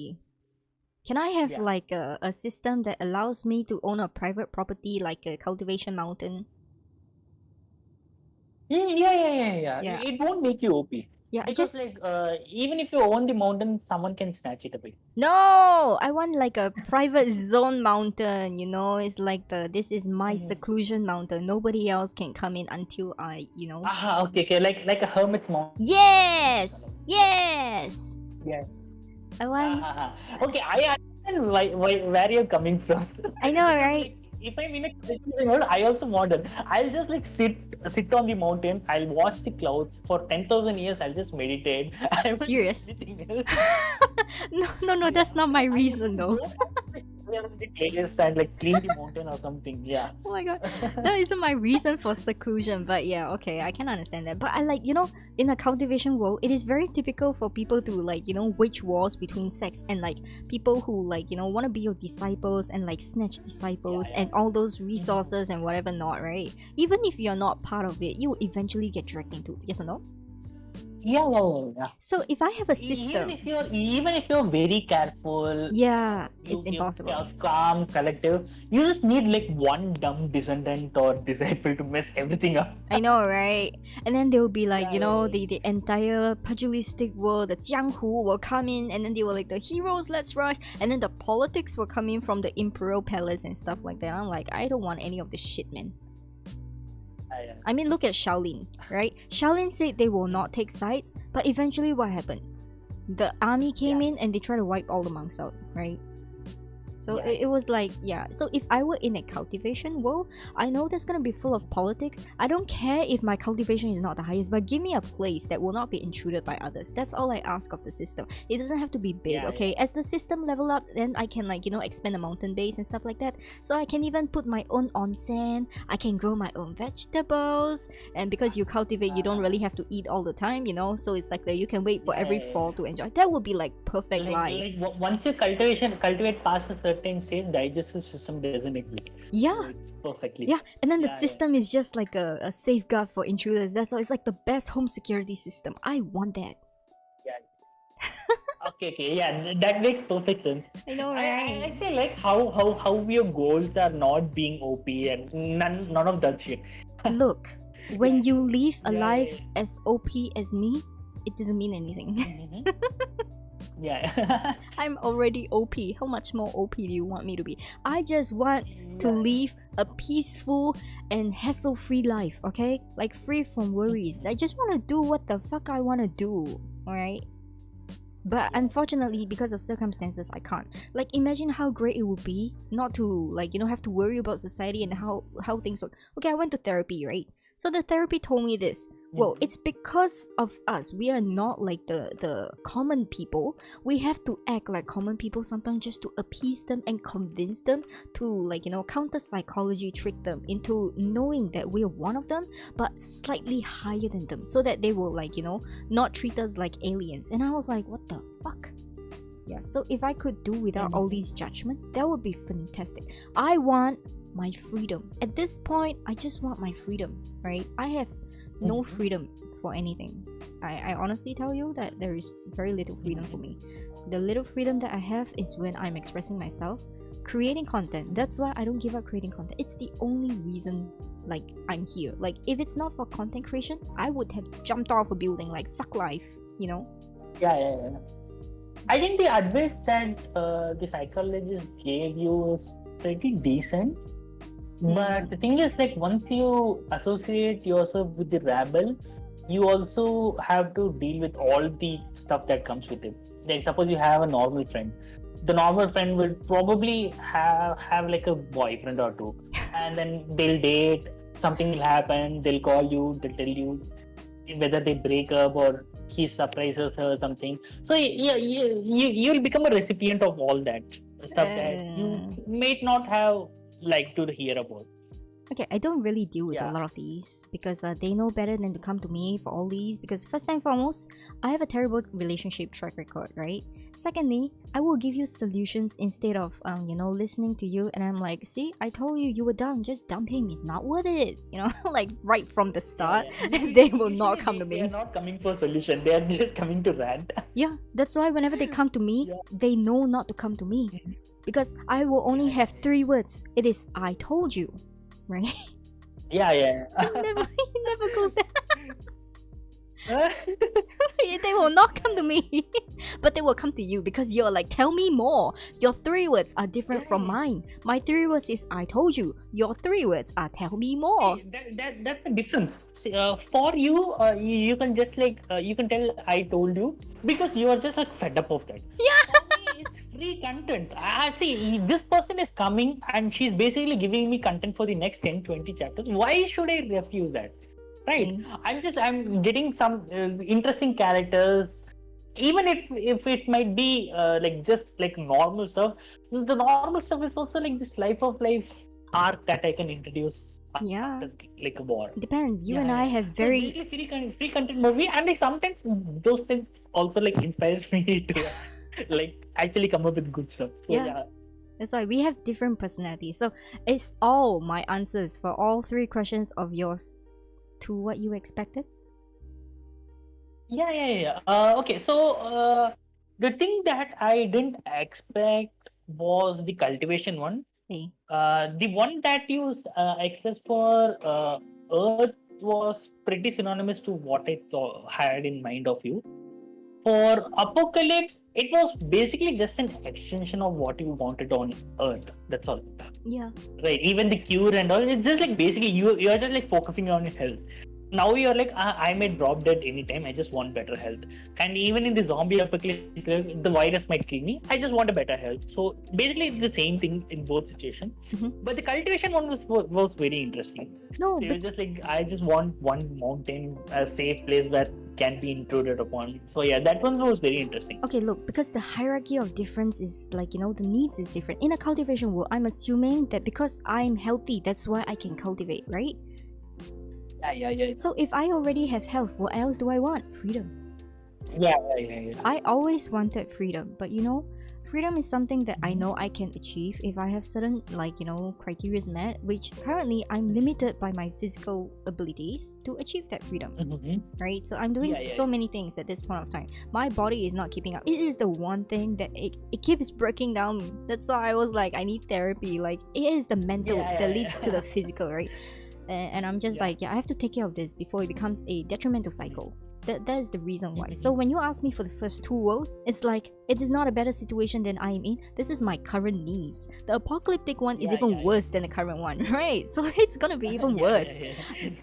Can I have like a system that allows me to own a private property, like a cultivation mountain? Yeah. It won't make you OP. Yeah, because even if you own the mountain, someone can snatch it away. No, I want like a private zone mountain. You know, it's like this is my seclusion mountain. Nobody else can come in until I, you know. Okay, like a hermit's mountain. Yes. Yeah. I want. Okay, I understand where you're coming from. I know, right? If I'm in a cultivation world, I also modern. I'll just like sit on the mountain. I'll watch the clouds for 10,000 years. I'll just meditate. Serious? No, that's not my reason though. The place and like clean the mountain or something. Yeah. Oh my god, that isn't my reason for seclusion. But yeah, okay, I can understand that. But I like, you know, in a cultivation world, it is very typical for people to, like, you know, wage wars between sects and like people who, like, you know, want to be your disciples and like snatch disciples and all those resources and whatever not, right? Even if you're not part of it, you will eventually get dragged into. Yes or no? Yeah. So if I have a system, even if you're very careful, it's impossible. You're calm, collective. You just need like one dumb descendant or disciple to mess everything up. I know, right? And then they will be like, you know, the entire pugilistic world, the Jianghu will come in, and then they were like, the heroes, let's rise, and then the politics will come in from the imperial palace and stuff like that. I'm like, I don't want any of this shit, man. I mean, look at Shaolin, right? Shaolin said they will not take sides, but eventually what happened? The army came in and they tried to wipe all the monks out, right? So it was like, so if I were in a cultivation world, I know that's gonna be full of politics. I don't care if my cultivation is not the highest, but give me a place that will not be intruded by others. That's all I ask of the system. It doesn't have to be big, okay? As the system level up, then I can, like, you know, expand a mountain base and stuff like that. So I can even put my own onsen, I can grow my own vegetables, and because you cultivate, you don't really have to eat all the time, you know? So it's like that you can wait for every fall to enjoy. That would be like perfect life. Like once you cultivate past a certain stage, digestive system doesn't exist. Yeah. So it's perfectly. Yeah, and then the system is just like a safeguard for intruders. That's all. It's like the best home security system. I want that. Yeah. Okay. Yeah, that makes perfect sense. I know, right? I say like how your goals are not being OP and none of that shit. Look, when you live a life as OP as me, it doesn't mean anything. Yeah. I'm already OP. How much more OP do you want me to be? I just want to live a peaceful and hassle-free life, okay? Like free from worries. I just want to do what the fuck I want to do, alright? But unfortunately, because of circumstances, I can't. Like, imagine how great it would be not to, like, you know, have to worry about society and how things work. Okay, I went to therapy, right? So the therapy told me this. Well, it's because of us. We are not like the common people. We have to act like common people sometimes just to appease them and convince them to, like, counter psychology trick them into knowing that we're one of them but slightly higher than them, so that they will, like, not treat us like aliens. And I was like, what the fuck? Yeah, so if I could do without all these judgment, that would be fantastic. I want my freedom. At this point, I just want my freedom, right? I have no freedom for anything. I honestly tell you that there is very little freedom for me. The little freedom that I have is when I'm expressing myself, creating content. That's why I don't give up creating content. It's the only reason, like, I'm here. Like, if it's not for content creation, I would have jumped off a building, like, fuck life, Yeah. I think the advice that the psychologist gave you was pretty decent. But the thing is, like, once you associate yourself with the rabble, you also have to deal with all the stuff that comes with it. Like, suppose you have a normal friend. The normal friend will probably have like a boyfriend or two, and then they'll date, something will happen, they'll call you, they'll tell you whether they break up or he surprises her or something. So you'll become a recipient of all that stuff that you might not have like to hear about. Okay, I don't really deal with a lot of these because they know better than to come to me for all these, because first and foremost, I have a terrible relationship track record, right? Secondly, I will give you solutions instead of listening to you and I'm like, see, I told you were dumb, just dump him, he's not worth it, like right from the start. They will not come to me. They're not coming for a solution, they're just coming to rant. Yeah, that's why whenever they come to me, they know not to come to me, because I will only have 3 words. It is, I told you. Right? Yeah. It never goes there. They will not come to me, but they will come to you because you're like, tell me more. Your 3 words are different from mine. My 3 words is I told you. Your 3 words are tell me more. That's the difference. See, for you, you can just like you can tell I told you because you are just like fed up of that. Yeah. It's free content. I see this person is coming and she's basically giving me content for the next 10-20 chapters. Why should I refuse that? Right? I'm getting some interesting characters. Even if it might be like just like normal stuff, the normal stuff is also like this life of life arc that I can introduce. After, like a war. Depends. You and I have very free content movie, and like sometimes those things also like inspires me to like actually come up with good stuff. So, that's why we have different personalities. So it's all my answers for all 3 questions of yours to what you expected. Okay, so the thing that I didn't expect was the cultivation one. The one that you expressed for Earth was pretty synonymous to what I had in mind of you. For Apocalypse, it was basically just an extension of what you wanted on Earth. That's all. Yeah. Right. Even the cure and all, it's just like basically you're just like focusing on your health. Now you're like, I may drop dead anytime. I just want better health. And even in the zombie apocalypse, the virus might kill me. I just want a better health. So basically, it's the same thing in both situations. But the cultivation one was very interesting. No, so it was just like I just want one mountain, a safe place where can be intruded upon. So yeah, that one was very interesting. Okay, look, because the hierarchy of difference is like, the needs is different. In a cultivation world, I'm assuming that because I'm healthy, that's why I can cultivate, right? Yeah. So if I already have health, what else do I want? Freedom. Yeah. I always wanted freedom, but freedom is something that I know I can achieve if I have certain criteria met, which currently I'm limited by my physical abilities to achieve that freedom. Right? So I'm doing so many things at this point of time. My body is not keeping up. It is the one thing that it keeps breaking down. That's why I was like, I need therapy. Like, it is the mental that leads to the physical, right? And I'm just like, I have to take care of this before it becomes a detrimental cycle. That is the reason why. So when you ask me for the first 2 worlds, it's like, it is not a better situation than I am in. This is my current needs. The apocalyptic one is even worse than the current one, right? So it's gonna be even worse.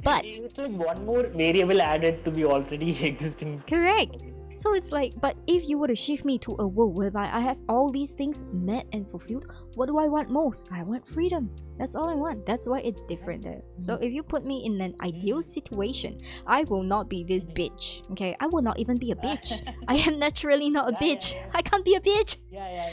But it's like one more variable added to the already existing. Correct. So it's like, but if you were to shift me to a world whereby I have all these things met and fulfilled, what do I want most? I want freedom. That's all I want. That's why it's different there. So if you put me in an ideal situation, I will not be this bitch. Okay, I will not even be a bitch. I am naturally not a bitch. I can't be a bitch. Yeah.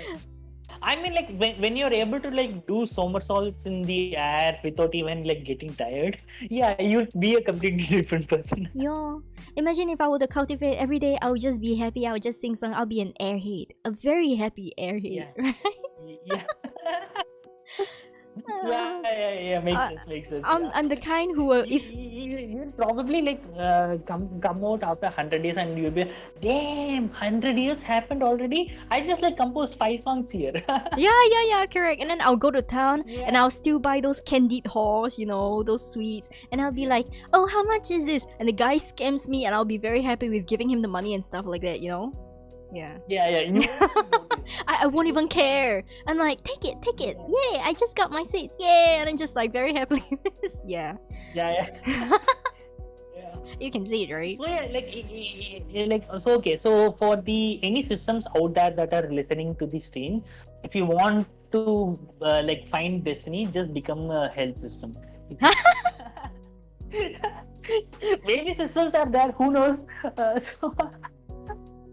I mean, like when you're able to like do somersaults in the air without even like getting tired, yeah, you'll be a completely different person. Yo, imagine if I were to cultivate every day, I would just be happy. I would just sing song. I'll be an airhead, a very happy airhead, right? Yeah. Yeah. Makes sense. I'm the kind who will, if You'll probably like come out after 100 years and you'll be, damn, 100 years happened already. I just like composed 5 songs here. yeah, correct. And then I'll go to town and I'll still buy those candied horse, you know, those sweets, and I'll be like, oh, how much is this? And the guy scams me, and I'll be very happy with giving him the money and stuff like that, you know. Yeah. You I won't even care. I'm like, take it. Yay, I just got my seats. Yay, and I'm just like very happily. Yeah. Yeah. You can see it, right? So so okay. So for the any systems out there that are listening to the stream, if you want to like find destiny, just become a health system. Maybe systems are there. Who knows?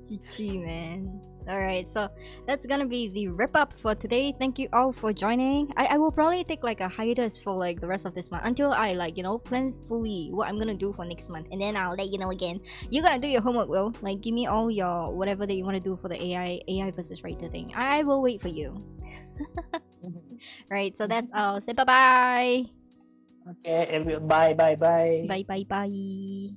GG, man. Alright, so that's gonna be the wrap up for today. Thank you all for joining. I will probably take like a hiatus for like the rest of this month until I like, you know, plan fully what I'm gonna do for next month, and then I'll let you know again. You gotta do your homework, Will. Like, give me all your whatever that you want to do for the AI versus writer thing. I will wait for you. Right, so that's all. Say bye bye. Okay, bye. Bye.